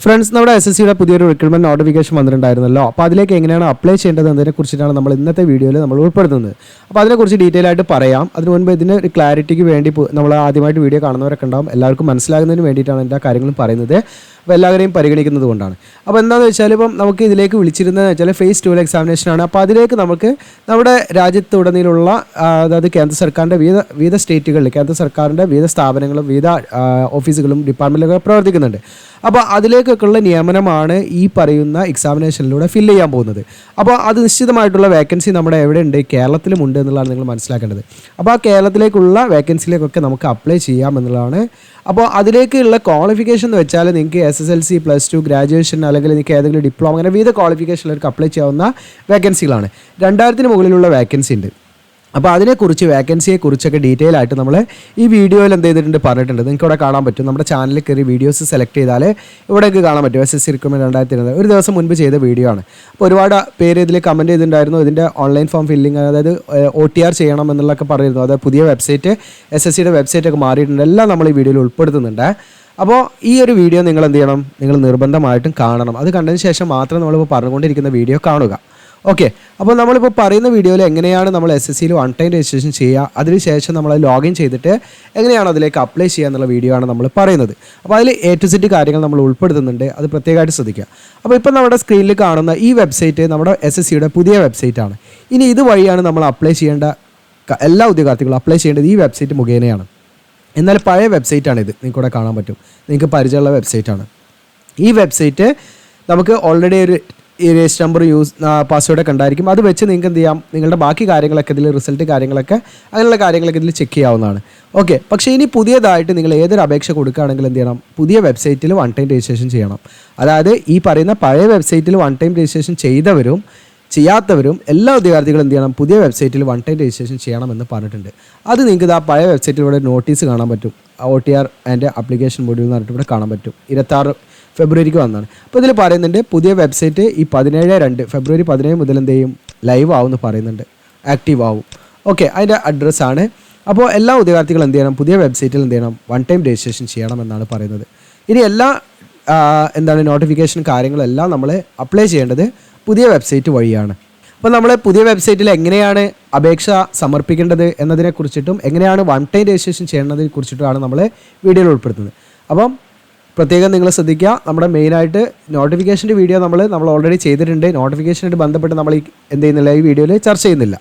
Friends, നമ്മുടെ SSCയുടെ പുതിയൊരു recruitment notification വന്നിട്ടുണ്ടായിരുന്നല്ലോ. അപ്പോൾ അതിലേക്ക് എങ്ങനെയാണ് അപ്ലൈ ചെയ്യേണ്ടത് എന്നതിനെക്കുറിച്ചിട്ടാണ് നമ്മൾ ഇന്നത്തെ വീഡിയോയിൽ നമ്മൾ ഉൾപ്പെടുത്തുന്നത്. അപ്പോൾ അതിനെക്കുറിച്ച് ഡീറ്റെയിൽ ആയിട്ട് പറയാം. അതിന് മുൻപ് ഇതിന് ഒരു ക്ലാരിറ്റിക്ക് വേണ്ടി നമ്മൾ ആദ്യമായിട്ട് വീഡിയോ കാണുന്നവരൊക്കെ ഉണ്ടാവും. എല്ലാവർക്കും മനസ്സിലാകുന്നതിന് വേണ്ടിയിട്ടാണ് എല്ലാ കാര്യങ്ങളും പറയുന്നത്. അപ്പോൾ എല്ലാവരെയും പരിഗണിക്കുന്നത് കൊണ്ടാണ്. അപ്പോൾ എന്താണെന്ന് വെച്ചാൽ ഇപ്പം നമുക്ക് ഇതിലേക്ക് വിളിച്ചിരുന്നതെന്ന് വെച്ചാൽ ഫേസ് 2 എക്സാമിനേഷനാണ്. അപ്പോൾ അതിലേക്ക് നമുക്ക് നമ്മുടെ രാജ്യത്തുടനീളമുള്ള അതായത് കേന്ദ്ര സർക്കാരിൻ്റെ വിവിധ സ്റ്റേറ്റുകളിൽ കേന്ദ്ര സർക്കാരിൻ്റെ വിവിധ സ്ഥാപനങ്ങളും വിവിധ ഓഫീസുകളും ഡിപ്പാർട്ട്മെൻറ്റുകളൊക്കെ പ്രവർത്തിക്കുന്നുണ്ട്. അപ്പോൾ അതിലേക്കൊക്കെയുള്ള നിയമനമാണ് ഈ പറയുന്ന എക്സാമിനേഷനിലൂടെ ഫില്ല് ചെയ്യാൻ പോകുന്നത്. അപ്പോൾ അത് നിശ്ചിതമായിട്ടുള്ള വേക്കൻസി നമ്മുടെ എവിടെയുണ്ട്, കേരളത്തിലുമുണ്ട് എന്നുള്ളതാണ് നിങ്ങൾ മനസ്സിലാക്കേണ്ടത്. അപ്പോൾ ആ കേരളത്തിലേക്കുള്ള വേക്കൻസിയിലേക്കൊക്കെ നമുക്ക് അപ്ലൈ ചെയ്യാം എന്നുള്ളതാണ്. അപ്പോൾ അതിലേക്കുള്ള ക്വാളിഫിക്കേഷൻ എന്ന് വെച്ചാൽ നിങ്ങൾക്ക് SSLC +2 ഗ്രാജുവേഷൻ അല്ലെങ്കിൽ നിങ്ങൾക്ക് ഏതെങ്കിലും ഡിപ്ലോമ അങ്ങനെ വിവിധ ക്വാളിഫിക്കേഷനിലേക്ക് അപ്ലൈ ചെയ്യാവുന്ന വേക്കൻസികളാണ്. 2000-ന് മുകളിലുള്ള വേക്കൻസി ഉണ്ട്. അപ്പോൾ അതിനെക്കുറിച്ച് വേക്കൻസിയെക്കുറിച്ചൊക്കെ ഡീറ്റെയിൽ ആയിട്ട് നമ്മൾ ഈ വീഡിയോയിൽ എന്ത് ചെയ്തിട്ടുണ്ട് പറഞ്ഞിട്ടുണ്ട്. നിങ്ങൾക്ക് ഇവിടെ കാണാൻ പറ്റും. നമ്മുടെ ചാനലിൽ കയറി വീഡിയോസ് സെലക്ട് ചെയ്താൽ ഇവിടേക്ക് കാണാൻ പറ്റും. SSC റിക്രൂട്ട്മെന്റ് 2020 ഒരു ദിവസം മുൻപ് ചെയ്ത വീഡിയോ ആണ്. അപ്പോൾ ഒരുപാട് പേര് ഇതിൽ കമൻറ്റ് ചെയ്തിട്ടുണ്ടായിരുന്നു. ഇതിൻ്റെ ഓൺലൈൻ ഫോം ഫില്ലിങ് അതായത് OTR ചെയ്യണം എന്നുള്ളതൊക്കെ പറയുന്നു. അതായത് പുതിയ വെബ്സൈറ്റ് SSCയുടെ വെബ്സൈറ്റൊക്കെ മാറിയിട്ടുണ്ട്. എല്ലാം നമ്മൾ ഈ വീഡിയോയിൽ ഉൾപ്പെടുത്തുന്നുണ്ട്. അപ്പോൾ ഈ ഒരു വീഡിയോ നിങ്ങൾ എന്ത് ചെയ്യണം, നിങ്ങൾ നിർബന്ധമായിട്ടും കാണണം. അത് കണ്ടതിന് ശേഷം മാത്രം നമ്മളിപ്പോൾ പറഞ്ഞുകൊണ്ടിരിക്കുന്ന വീഡിയോ കാണുക. ഓക്കെ, അപ്പോൾ നമ്മളിപ്പോൾ പറയുന്ന വീഡിയോയിൽ എങ്ങനെയാണ് നമ്മൾ SSCയിൽ 1 ടൈം രജിസ്ട്രേഷൻ ചെയ്യുക, അതിനുശേഷം നമ്മൾ ലോഗിൻ ചെയ്തിട്ട് എങ്ങനെയാണ് അതിലേക്ക് അപ്ലൈ ചെയ്യുക എന്നുള്ള വീഡിയോ ആണ് നമ്മൾ പറയുന്നത്. അപ്പോൾ അതിൽ A to Z കാര്യങ്ങൾ നമ്മൾ ഉൾപ്പെടുത്തുന്നുണ്ട്. അത് പ്രത്യേകമായിട്ട് ശ്രദ്ധിക്കുക. അപ്പോൾ ഇപ്പോൾ നമ്മുടെ സ്ക്രീനിൽ കാണുന്ന ഈ വെബ്സൈറ്റ് നമ്മുടെ SSCയുടെ പുതിയ വെബ്സൈറ്റാണ്. ഇനി ഇതുവഴിയാണ് നമ്മൾ അപ്ലൈ ചെയ്യേണ്ട എല്ലാ ഉദ്യോഗാർത്ഥികളും അപ്ലൈ ചെയ്യേണ്ടത് ഈ വെബ്സൈറ്റ് മുഖേനയാണ്. എന്നാൽ പഴയ വെബ്സൈറ്റാണിത്. നിങ്ങൾക്ക് ഇവിടെ കാണാൻ പറ്റും. നിങ്ങൾക്ക് പരിചയമുള്ള വെബ്സൈറ്റാണ് ഈ വെബ്സൈറ്റ്. നമുക്ക് ഓൾറെഡി ഒരു രജിസ്റ്റർ നമ്പർ പാസ്വേഡൊക്കെ ഉണ്ടായിരിക്കും. അത് വെച്ച് നിങ്ങൾക്ക് എന്ത് ചെയ്യാം, നിങ്ങളുടെ ബാക്കി കാര്യങ്ങളൊക്കെ ഇതിൽ റിസൾട്ട് കാര്യങ്ങളൊക്കെ അങ്ങനെയുള്ള കാര്യങ്ങളൊക്കെ ഇതിൽ ചെക്ക് ചെയ്യാവുന്നതാണ്. ഓക്കെ, പക്ഷേ ഇനി പുതിയതായിട്ട് നിങ്ങൾ ഏതൊരു അപേക്ഷ കൊടുക്കുകയാണെങ്കിൽ എന്ത് ചെയ്യണം, പുതിയ വെബ്സൈറ്റിൽ 1 ടൈം രജിസ്ട്രേഷൻ ചെയ്യണം. അതായത് ഈ പറയുന്ന പഴയ വെബ്സൈറ്റിൽ 1 ടൈം രജിസ്ട്രേഷൻ ചെയ്തവരും ചെയ്യാത്തവരും എല്ലാ ഉദ്യോഗാർത്ഥികളും എന്ത് ചെയ്യണം, പുതിയ വെബ്സൈറ്റിൽ 1 ടൈം രജിസ്ട്രേഷൻ ചെയ്യണമെന്ന് പറഞ്ഞിട്ടുണ്ട്. അത് നിങ്ങൾക്ക് ആ പഴയ വെബ്സൈറ്റിലൂടെ നോട്ടീസ് കാണാൻ പറ്റും. OTR ആൻഡ് ആപ്ലിക്കേഷൻ മൊഡ്യൂൾ എന്ന് പറഞ്ഞിട്ട് ഇവിടെ കാണാൻ പറ്റും. 26 ഫെബ്രുവരിക്ക് വന്നതാണ്. അപ്പോൾ ഇതിൽ പറയുന്നുണ്ട് പുതിയ വെബ്സൈറ്റ് ഈ 17/2 ഫെബ്രുവരി 17 മുതൽ എന്ത് ചെയ്യും, ലൈവ് ആവുമെന്ന് പറയുന്നുണ്ട്, ആക്റ്റീവ് ആവും. ഓക്കെ, അതിൻ്റെ അഡ്രസ്സാണ്. അപ്പോൾ എല്ലാ ഉദ്യോഗാർത്ഥികളും എന്ത് ചെയ്യണം, പുതിയ വെബ്സൈറ്റിൽ എന്ത് ചെയ്യണം, 1 ടൈം രജിസ്ട്രേഷൻ ചെയ്യണമെന്നാണ് പറയുന്നത്. ഇനി എല്ലാ നോട്ടിഫിക്കേഷൻ കാര്യങ്ങളെല്ലാം നമ്മൾ അപ്ലൈ ചെയ്യേണ്ടത് പുതിയ വെബ്സൈറ്റ് വഴിയാണ്. അപ്പോൾ നമ്മൾ പുതിയ വെബ്സൈറ്റിൽ എങ്ങനെയാണ് അപേക്ഷ സമർപ്പിക്കേണ്ടത് എന്നതിനെക്കുറിച്ചിട്ടും എങ്ങനെയാണ് 1 ടൈം രജിസ്ട്രേഷൻ ചെയ്യുന്നതിനെ കുറിച്ചിട്ടുമാണ് നമ്മൾ വീഡിയോയിൽ ഉൾപ്പെടുത്തുന്നത്. അപ്പം പ്രത്യേകം നിങ്ങൾ ശ്രദ്ധിക്കുക. നമ്മുടെ മെയിനായിട്ട് നോട്ടിഫിക്കേഷൻ്റെ വീഡിയോ നമ്മൾ ഓൾറെഡി ചെയ്തിട്ടുണ്ട്. നോട്ടിഫിക്കേഷനായിട്ട് ബന്ധപ്പെട്ട് നമ്മൾ എന്ത് ചെയ്യുന്നില്ല, ഈ വീഡിയോയിൽ ചർച്ച ചെയ്യുന്നില്ല.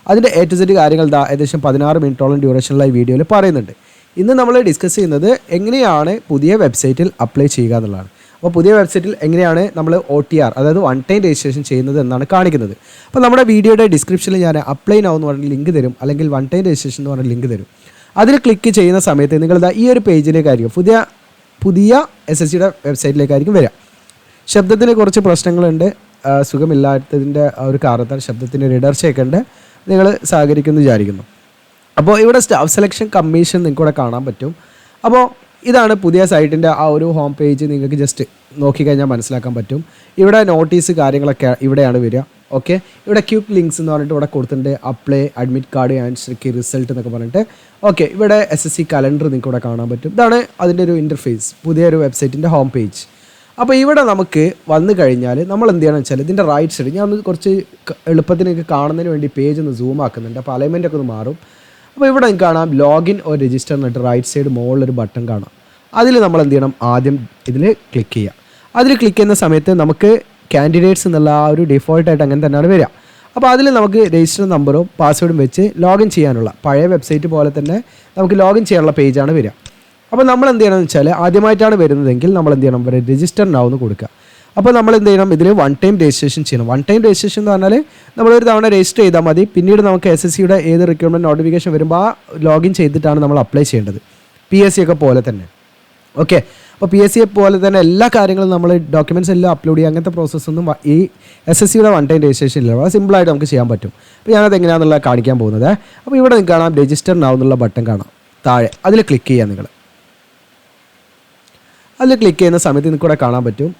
അതിൻ്റെ A to Z കാര്യങ്ങൾ ഏകദേശം 16 മിനിറ്റോളം ഡ്യൂറേഷനുള്ള ഈ വീഡിയോയിൽ പറയുന്നുണ്ട്. ഇന്ന് നമ്മൾ ഡിസ്കസ് ചെയ്യുന്നത് എങ്ങനെയാണ് പുതിയ വെബ്സൈറ്റിൽ അപ്ലൈ ചെയ്യുക എന്നുള്ളതാണ്. അപ്പോൾ പുതിയ വെബ്സൈറ്റിൽ എങ്ങനെയാണ് നമ്മൾ OTR അതായത് 1 ടൈം രജിസ്ട്രേഷൻ ചെയ്യുന്നത് എന്നാണ് കാണിക്കുന്നത്. അപ്പോൾ നമ്മുടെ വീഡിയോയുടെ ഡിസ്ക്രിപ്ഷനിൽ ഞാൻ അപ്ലൈ നൗ എന്ന് പറഞ്ഞ ലിങ്ക് തരും, അല്ലെങ്കിൽ 1 ടൈം രജിസ്ട്രേഷൻ എന്ന് പറഞ്ഞ ലിങ്ക് തരും. അതിൽ ക്ലിക്ക് ചെയ്യുന്ന സമയത്ത് നിങ്ങൾ ഈ ഒരു പേജിലേക്കായിരിക്കും പുതിയ SSCയുടെ വെബ്സൈറ്റിലേക്കായിരിക്കും വരിക. ശബ്ദത്തിന് കുറച്ച് പ്രശ്നങ്ങളുണ്ട്. സുഖമില്ലാത്തതിൻ്റെ ഒരു കാരണത്താൽ ശബ്ദത്തിന് ഒരു ഇടർച്ചയൊക്കെ ഉണ്ട്. നിങ്ങൾ സഹകരിക്കുമെന്ന് വിചാരിക്കുന്നു. അപ്പോൾ ഇവിടെ സ്റ്റാഫ് സെലക്ഷൻ കമ്മീഷൻ നിങ്ങൾക്ക് ഇവിടെ കാണാൻ പറ്റും. അപ്പോൾ ഇതാണ് പുതിയ സൈറ്റിൻ്റെ ആ ഒരു ഹോം പേജ്. നിങ്ങൾക്ക് ജസ്റ്റ് നോക്കിക്കഴിഞ്ഞാൽ മനസ്സിലാക്കാൻ പറ്റും. ഇവിടെ നോട്ടീസ് കാര്യങ്ങളൊക്കെ ഇവിടെയാണ് വരിക. ഓക്കെ, ഇവിടെ ക്യൂക്ക് ലിങ്ക്സ് എന്ന് പറഞ്ഞിട്ട് ഇവിടെ കൊടുത്തിട്ടുണ്ട്. Apply, admit card, answer key, result എന്നൊക്കെ പറഞ്ഞിട്ട്. ഓക്കെ, ഇവിടെ SSC കലണ്ടർ നിങ്ങൾക്ക് ഇവിടെ കാണാൻ പറ്റും. ഇതാണ് അതിൻ്റെ ഒരു ഇൻ്റർഫേസ്, പുതിയൊരു വെബ്സൈറ്റിൻ്റെ ഹോം പേജ്. അപ്പോൾ ഇവിടെ നമുക്ക് വന്നു കഴിഞ്ഞാൽ നമ്മൾ എന്ത് ചെയ്യണമെന്ന് വെച്ചാൽ ഇതിൻ്റെ റൈറ്റ് സൈഡ് ഞാൻ ഒന്ന് കുറച്ച് എളുപ്പത്തിന് കാണുന്നതിന് വേണ്ടി പേജ് ഒന്ന് സൂം ആക്കുന്നുണ്ട്. അപ്പോൾ അലൈൻമെൻ്റ് ഒക്കെ ഒന്ന് മാറും. അപ്പോൾ ഇവിടെ നിങ്ങൾക്ക് കാണാം ലോഗിൻ ഓർ രജിസ്റ്റർ എന്നിട്ട് റൈറ്റ് സൈഡ് മുകളിലൊരു ബട്ടൺ കാണാം. അതിൽ നമ്മൾ എന്ത് ചെയ്യണം, ആദ്യം ഇതിൽ ക്ലിക്ക് ചെയ്യുക. അതിൽ ക്ലിക്ക് ചെയ്യുന്ന സമയത്ത് നമുക്ക് കാൻഡിഡേറ്റ്സ് എന്നുള്ള ആ ഒരു ഡിഫോൾട്ടായിട്ട് അങ്ങനെ തന്നെയാണ് വരിക. അപ്പോൾ അതിൽ നമുക്ക് രജിസ്റ്റർ നമ്പറും പാസ്വേഡും വെച്ച് ലോഗിൻ ചെയ്യാനുള്ള പഴയ വെബ്സൈറ്റ് പോലെ തന്നെ നമുക്ക് ലോഗിൻ ചെയ്യാനുള്ള പേജാണ് വരിക. അപ്പോൾ നമ്മൾ എന്ത് ചെയ്യണമെന്ന് വെച്ചാൽ ആദ്യമായിട്ടാണ് വരുന്നതെങ്കിൽ നമ്മൾ എന്ത് ചെയ്യണം, ഇവിടെ രജിസ്റ്റർ നൗ എന്ന് കൊടുക്കുക. അപ്പോൾ നമ്മൾ എന്ത് ചെയ്യണം, ഇതിൽ 1 ടൈം രജിസ്ട്രേഷൻ ചെയ്യണം. 1 ടൈം രജിസ്ട്രേഷൻ എന്ന് പറഞ്ഞാൽ നമ്മളൊരു തവണ രജിസ്റ്റർ ചെയ്താൽ മതി. പിന്നീട് നമുക്ക് SSCയുടെ ഏത് റിക്രൂട്ട്മെൻറ്റ് നോട്ടിഫിക്കേഷൻ വരുമ്പോൾ ആ ലോഗിൻ ചെയ്തിട്ടാണ് നമ്മൾ അപ്ലൈ ചെയ്യേണ്ടത്, PSC ഒക്കെ പോലെ തന്നെ. ഓക്കെ, അപ്പോൾ PSC പോലെ തന്നെ എല്ലാ കാര്യങ്ങളും നമ്മൾ ഡോക്യുമെൻറ്റ്സ് എല്ലാം അപ്ലോഡ് ചെയ്യുക, അങ്ങനത്തെ പ്രോസസ്സൊന്നും ഈ SSCയുടെ 1 ടൈം രജിസ്ട്രേഷൻ ഇല്ല. വളരെ സിമ്പിളായിട്ട് നമുക്ക് ചെയ്യാൻ പറ്റും. അപ്പോൾ ഞാനത് എങ്ങനെയാണെന്നുള്ളത് കാണിക്കാൻ പോകുന്നത്. അപ്പോൾ ഇവിടെ നിങ്ങൾക്ക് കാണാം രജിസ്റ്റർ നൗ എന്നുള്ള ബട്ടൺ കാണാം താഴെ. അതിൽ ക്ലിക്ക് ചെയ്യുക. നിങ്ങൾ അതിൽ ക്ലിക്ക് ചെയ്യുന്ന സമയത്ത് നിങ്ങൾക്ക് ഇവിടെ കാണാൻ പറ്റും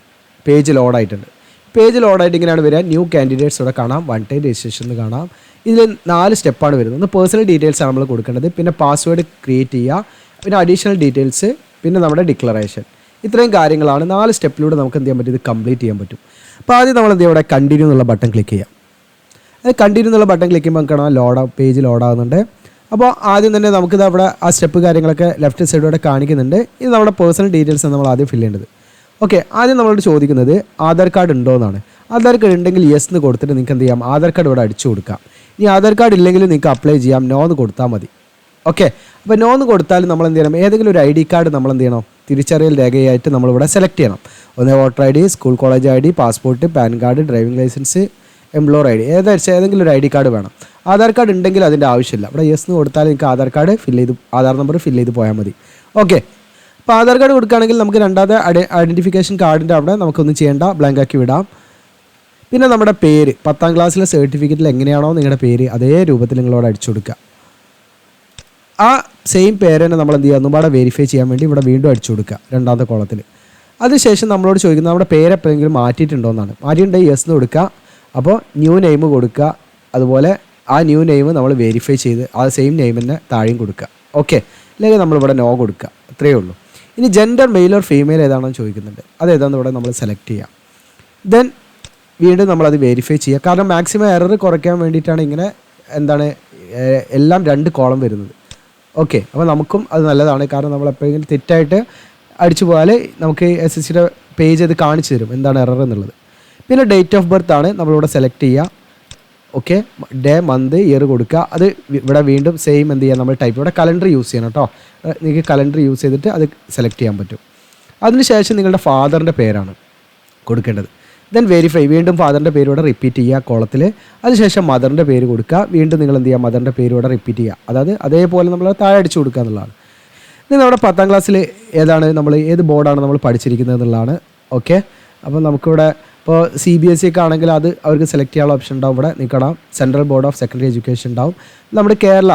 പേജ് ലോഡായിട്ടുണ്ട്. പേജ് ലോഡായിട്ട് ഇങ്ങനെയാണ് വരിക. ന്യൂ കാൻഡിഡേറ്റ്സ് ഇവിടെ കാണാം, 1 ടൈം രജിസ്ട്രേഷൻ എന്ന് കാണാം. ഇതിൽ 4 സ്റ്റെപ്പാണ് വരുന്നത്. ഒന്ന് പേഴ്സണൽ ഡീറ്റെയിൽസാണ് നമ്മൾ കൊടുക്കേണ്ടത്, പിന്നെ പാസ്വേഡ് ക്രിയേറ്റ് ചെയ്യുക, പിന്നെ അഡീഷണൽ ഡീറ്റെയിൽസ്, പിന്നെ നമ്മുടെ ഡിക്ലറേഷൻ. ഇത്രയും കാര്യങ്ങളാണ് 4 സ്റ്റെപ്പിലൂടെ നമുക്ക് എന്ത് ചെയ്യാൻ പറ്റും, ഇത് കംപ്ലീറ്റ് ചെയ്യാൻ പറ്റും. അപ്പോൾ ആദ്യം നമ്മൾ എന്ത് ചെയ്യുക, ഇവിടെ കണ്ടിന്യൂ എന്നുള്ള ബട്ടൺ ക്ലിക്ക് ചെയ്യാം. അത് കണ്ടിന്യൂ എന്നുള്ള ബട്ടൺ ക്ലിക്ക് ചെയ്യുമ്പോൾ കാണാം പേജ് ലോഡാകുന്നുണ്ട്. അപ്പോൾ ആദ്യം തന്നെ നമുക്കിത് അവിടെ ആ സ്റ്റെപ്പ് കാര്യങ്ങളൊക്കെ ലെഫ്റ്റ് സൈഡോടെ കാണിക്കുന്നുണ്ട്. ഇത് നമ്മുടെ പേഴ്സണൽ ഡീറ്റെയിൽസ് നമ്മൾ ആദ്യം ഫില്ല് ചെയ്യേണ്ടത്. ഓക്കെ, ആദ്യം നമ്മളോട് ചോദിക്കുന്നത് ആധാർ കാർഡ് ഉണ്ടോ എന്നാണ്. ആധാർ കാർഡ് ഉണ്ടെങ്കിൽ യെസ് എന്ന് കൊടുത്തിട്ട് നിങ്ങൾക്ക് എന്ത് ചെയ്യാം, ആധാർ കാർഡ് ഇവിടെ അടിച്ചു കൊടുക്കാം. ഇനി ആധാർ കാർഡ് ഇല്ലെങ്കിൽ നിങ്ങൾക്ക് അപ്ലൈ ചെയ്യാം, നോ എന്ന് കൊടുത്താൽ മതി. ഓക്കെ, അപ്പോൾ നോ എന്ന് കൊടുത്താൽ നമ്മൾ എന്ത് ചെയ്യണം, ഏതെങ്കിലും ഒരു ID കാർഡ് നമ്മൾ എന്ത് ചെയ്യണം, തിരിച്ചറിയൽ രേഖയായിട്ട് നമ്മളിവിടെ സെലക്ട് ചെയ്യണം. ഒന്ന് voter ID, school college ID, passport, PAN card, driving licence, employer ID, ഏതെങ്കിലും ഒരു ID കാർഡ് വേണം. ആധാർ കാർഡ് ഉണ്ടെങ്കിൽ അതിൻ്റെ ആവശ്യമില്ല. ഇവിടെ യെസ് എന്ന് കൊടുത്താൽ നിങ്ങൾക്ക് Aadhaar card Aadhaar number fill ചെയ്ത് പോയാൽ മതി. ഓക്കെ, അപ്പോൾ ആധാർ കാർഡ് കൊടുക്കുകയാണെങ്കിൽ നമുക്ക് രണ്ടാമത്തെ ഐഡൻറ്റിഫിക്കേഷൻ കാർഡിൻ്റെ അവിടെ നമുക്കൊന്നും ചെയ്യേണ്ട, ബ്ലാങ്ക് ആക്കി വിടാം. പിന്നെ നമ്മുടെ പേര് 10ാം ക്ലാസ്സിലെ സർട്ടിഫിക്കറ്റിൽ എങ്ങനെയാണോ നിങ്ങളുടെ പേര് അതേ രൂപത്തിൽ നിങ്ങളോട് അടിച്ചു കൊടുക്കുക. ആ സെയിം പേര് തന്നെ നമ്മൾ എന്ത് ചെയ്യുക, ഒന്നുപാടെ വെരിഫൈ ചെയ്യാൻ വേണ്ടി ഇവിടെ വീണ്ടും അടിച്ചു കൊടുക്കുക രണ്ടാമത്തെ കോളത്തിൽ. അതിനുശേഷം നമ്മളോട് ചോദിക്കുന്നത് നമ്മുടെ പേര് എപ്പോഴെങ്കിലും മാറ്റിയിട്ടുണ്ടോ എന്നാണ്. മാറ്റിയിട്ടുണ്ടെങ്കിൽ യെസ് എന്ന് കൊടുക്കുക. അപ്പോൾ ന്യൂ നെയിം കൊടുക്കുക. അതുപോലെ ആ ന്യൂ നെയിം നമ്മൾ വെരിഫൈ ചെയ്ത് ആ സെയിം നെയിം തന്നെ താഴെയും കൊടുക്കുക. ഓക്കെ, അല്ലെങ്കിൽ നമ്മളിവിടെ നോ കൊടുക്കുക. അത്രയേ ഉള്ളൂ. ഇനി ജെൻഡർ മെയിൽ ഓർ ഫീമെയിൽ ഏതാണെന്ന് ചോദിക്കുന്നുണ്ട്. അതേതാണെന്ന് ഇവിടെ നമ്മൾ സെലക്ട് ചെയ്യാം. ദെൻ വീണ്ടും നമ്മളത് വെരിഫൈ ചെയ്യുക. കാരണം മാക്സിമം എറർ കുറയ്ക്കാൻ വേണ്ടിയിട്ടാണ് ഇങ്ങനെ എല്ലാം 2 കോളം വരുന്നത്. ഓക്കെ, അപ്പോൾ നമുക്കും അത് നല്ലതാണ്. കാരണം നമ്മൾ എപ്പോഴെങ്കിലും തെറ്റായിട്ട് അടിച്ചു പോയാൽ നമുക്ക് SSCയുടെ പേജ് അത് കാണിച്ചു തരും എന്താണ് എറർ എന്നുള്ളത്. പിന്നെ ഡേറ്റ് ഓഫ് ബർത്ത് ആണ് നമ്മളിവിടെ സെലക്ട് ചെയ്യുക. ഓക്കെ, ഡേ, മന്ത്, ഇയർ കൊടുക്കുക. അത് ഇവിടെ വീണ്ടും സെയിം എന്ത് ചെയ്യുക, നമ്മൾ ടൈപ്പ് ഇവിടെ കലണ്ടർ യൂസ് ചെയ്യണം കേട്ടോ. നിങ്ങൾക്ക് കലണ്ടർ യൂസ് ചെയ്തിട്ട് അത് സെലക്ട് ചെയ്യാൻ പറ്റും. അതിനുശേഷം നിങ്ങളുടെ ഫാദറിൻ്റെ പേരാണ് കൊടുക്കേണ്ടത്. ദെൻ വെരിഫൈ, വീണ്ടും ഫാദറിൻ്റെ പേര് ഇവിടെ റിപ്പീറ്റ് ചെയ്യുക കോളത്തിൽ. അതിനുശേഷം മദറിൻ്റെ പേര് കൊടുക്കുക. വീണ്ടും നിങ്ങൾ എന്ത് ചെയ്യുക, മദറിൻ്റെ പേര് ഇവിടെ റിപ്പീറ്റ് ചെയ്യുക. അതായത് അതേപോലെ നമ്മൾ താഴെ അടിച്ചു കൊടുക്കുക എന്നുള്ളതാണ്. ഇനി നമ്മുടെ 10ാം ക്ലാസ്സിൽ ഏത് ബോർഡാണ് നമ്മൾ പഠിച്ചിരിക്കുന്നത് എന്നുള്ളതാണ്. ഓക്കെ, അപ്പോൾ നമുക്കിവിടെ ഇപ്പോൾ CBSE ഒക്കെ ആണെങ്കിൽ അത് അവർക്ക് സെലക്ട് ചെയ്യാനുള്ള ഓപ്ഷൻ ഉണ്ടാവും. ഇവിടെ നിൽക്കണം central board of secondary education ഉണ്ടാവും. നമ്മുടെ കേരള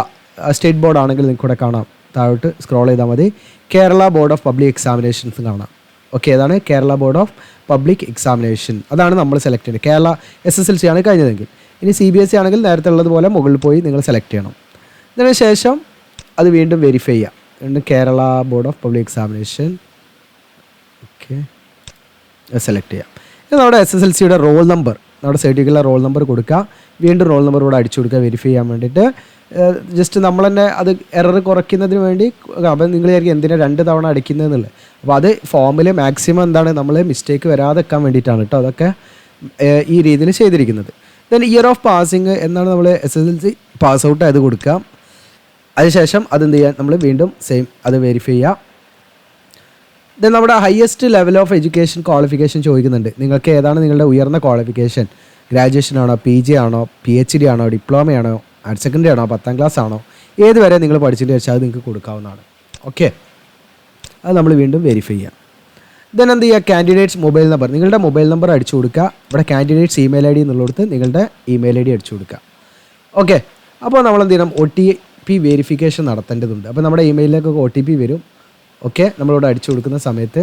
സ്റ്റേറ്റ് ബോർഡ് ആണെങ്കിൽ നിങ്ങൾക്ക് ഇവിടെ കാണാം, താഴോട്ട് സ്ക്രോൾ ചെയ്താൽ മതി. Kerala board of public examinations കാണാം. ഓക്കെ, അതാണ് Kerala board of public examination. അതാണ് നമ്മൾ സെലക്ട് ചെയ്യുന്നത്. കേരള SSLC ആണ് കഴിഞ്ഞതെങ്കിൽ. ഇനി CBSE ആണെങ്കിൽ നേരത്തെ ഉള്ളതുപോലെ മുകളിൽ പോയി നിങ്ങൾ സെലക്ട് ചെയ്യണം. ഇതിന് ശേഷം അത് വീണ്ടും വെരിഫൈ ചെയ്യാം. വീണ്ടും Kerala board of public examination. Okay, select ചെയ്യാം. ഇത് നമ്മുടെ SSLCയുടെ റോൾ നമ്പർ, നമ്മുടെ സർട്ടിഫിക്കറ്റിലെ റോൾ നമ്പർ കൊടുക്കുക. വീണ്ടും റോൾ നമ്പർ ഇവിടെ അടിച്ചു കൊടുക്കുക വെരിഫൈ ചെയ്യാൻ വേണ്ടിയിട്ട്. ജസ്റ്റ് നമ്മൾ തന്നെ അത് എറർ കുറയ്ക്കുന്നതിന് വേണ്ടി. അപ്പം നിങ്ങൾ വിചാരിക്കും എന്തിനാ 2 തവണ അടിക്കുന്നതെന്നുള്ളത്. അപ്പോൾ അത് ഫോമിൽ മാക്സിമം എന്താണ് നമ്മൾ മിസ്റ്റേക്ക് വരാതെ വെക്കാൻ വേണ്ടിയിട്ടാണ് കേട്ടോ അതൊക്കെ ഈ രീതിയിൽ ചെയ്തിരിക്കുന്നത്. ദെൻ ഇയർ ഓഫ് പാസിങ് എന്നാണ് നമ്മൾ SSLC പാസ് ഔട്ട് ആയത് കൊടുക്കുക. അതിനുശേഷം അതെന്ത് ചെയ്യാൻ നമ്മൾ വീണ്ടും സെയിം അത് വെരിഫൈ ചെയ്യുക. ദെൻ നമ്മുടെ highest level of education qualification ചോദിക്കുന്നുണ്ട്. നിങ്ങൾക്ക് ഏതാണ് നിങ്ങളുടെ ഉയർന്ന ക്വാളിഫിക്കേഷൻ? ഗ്രാജുവേഷൻ ആണോ, PG ആണോ, PhD ആണോ, ഡിപ്ലോമയാണോ, ഹയർ സെക്കൻഡറി ആണോ, 10ാം ക്ലാസ് ആണോ, ഏത് വരെ നിങ്ങൾ പഠിച്ചിട്ട് വെച്ചാൽ അത് നിങ്ങൾക്ക് കൊടുക്കാവുന്നതാണ്. ഓക്കെ, അത് നമ്മൾ വീണ്ടും വെരിഫൈ ചെയ്യാം. ദെൻ എന്ത് ചെയ്യുക, കാൻഡിഡേറ്റ്സ് മൊബൈൽ നമ്പർ, നിങ്ങളുടെ മൊബൈൽ നമ്പർ അടിച്ചു കൊടുക്കുക. ഇവിടെ കാൻഡിഡേറ്റ്സ് ഇമെയിൽ ID എന്നുള്ളിടത്ത് നിങ്ങളുടെ ഇമെയിൽ ID അടിച്ചു കൊടുക്കുക. ഓക്കെ, അപ്പോൾ നമ്മൾ എന്ത് ചെയ്യണം, OTP വെരിഫിക്കേഷൻ നടത്തേണ്ടതുണ്ട്. അപ്പോൾ നമ്മുടെ ഇമെയിലിലേക്കൊക്കെ OTP വരും. ഓക്കെ, നമ്മളിവിടെ അടിച്ചു കൊടുക്കുന്ന സമയത്ത്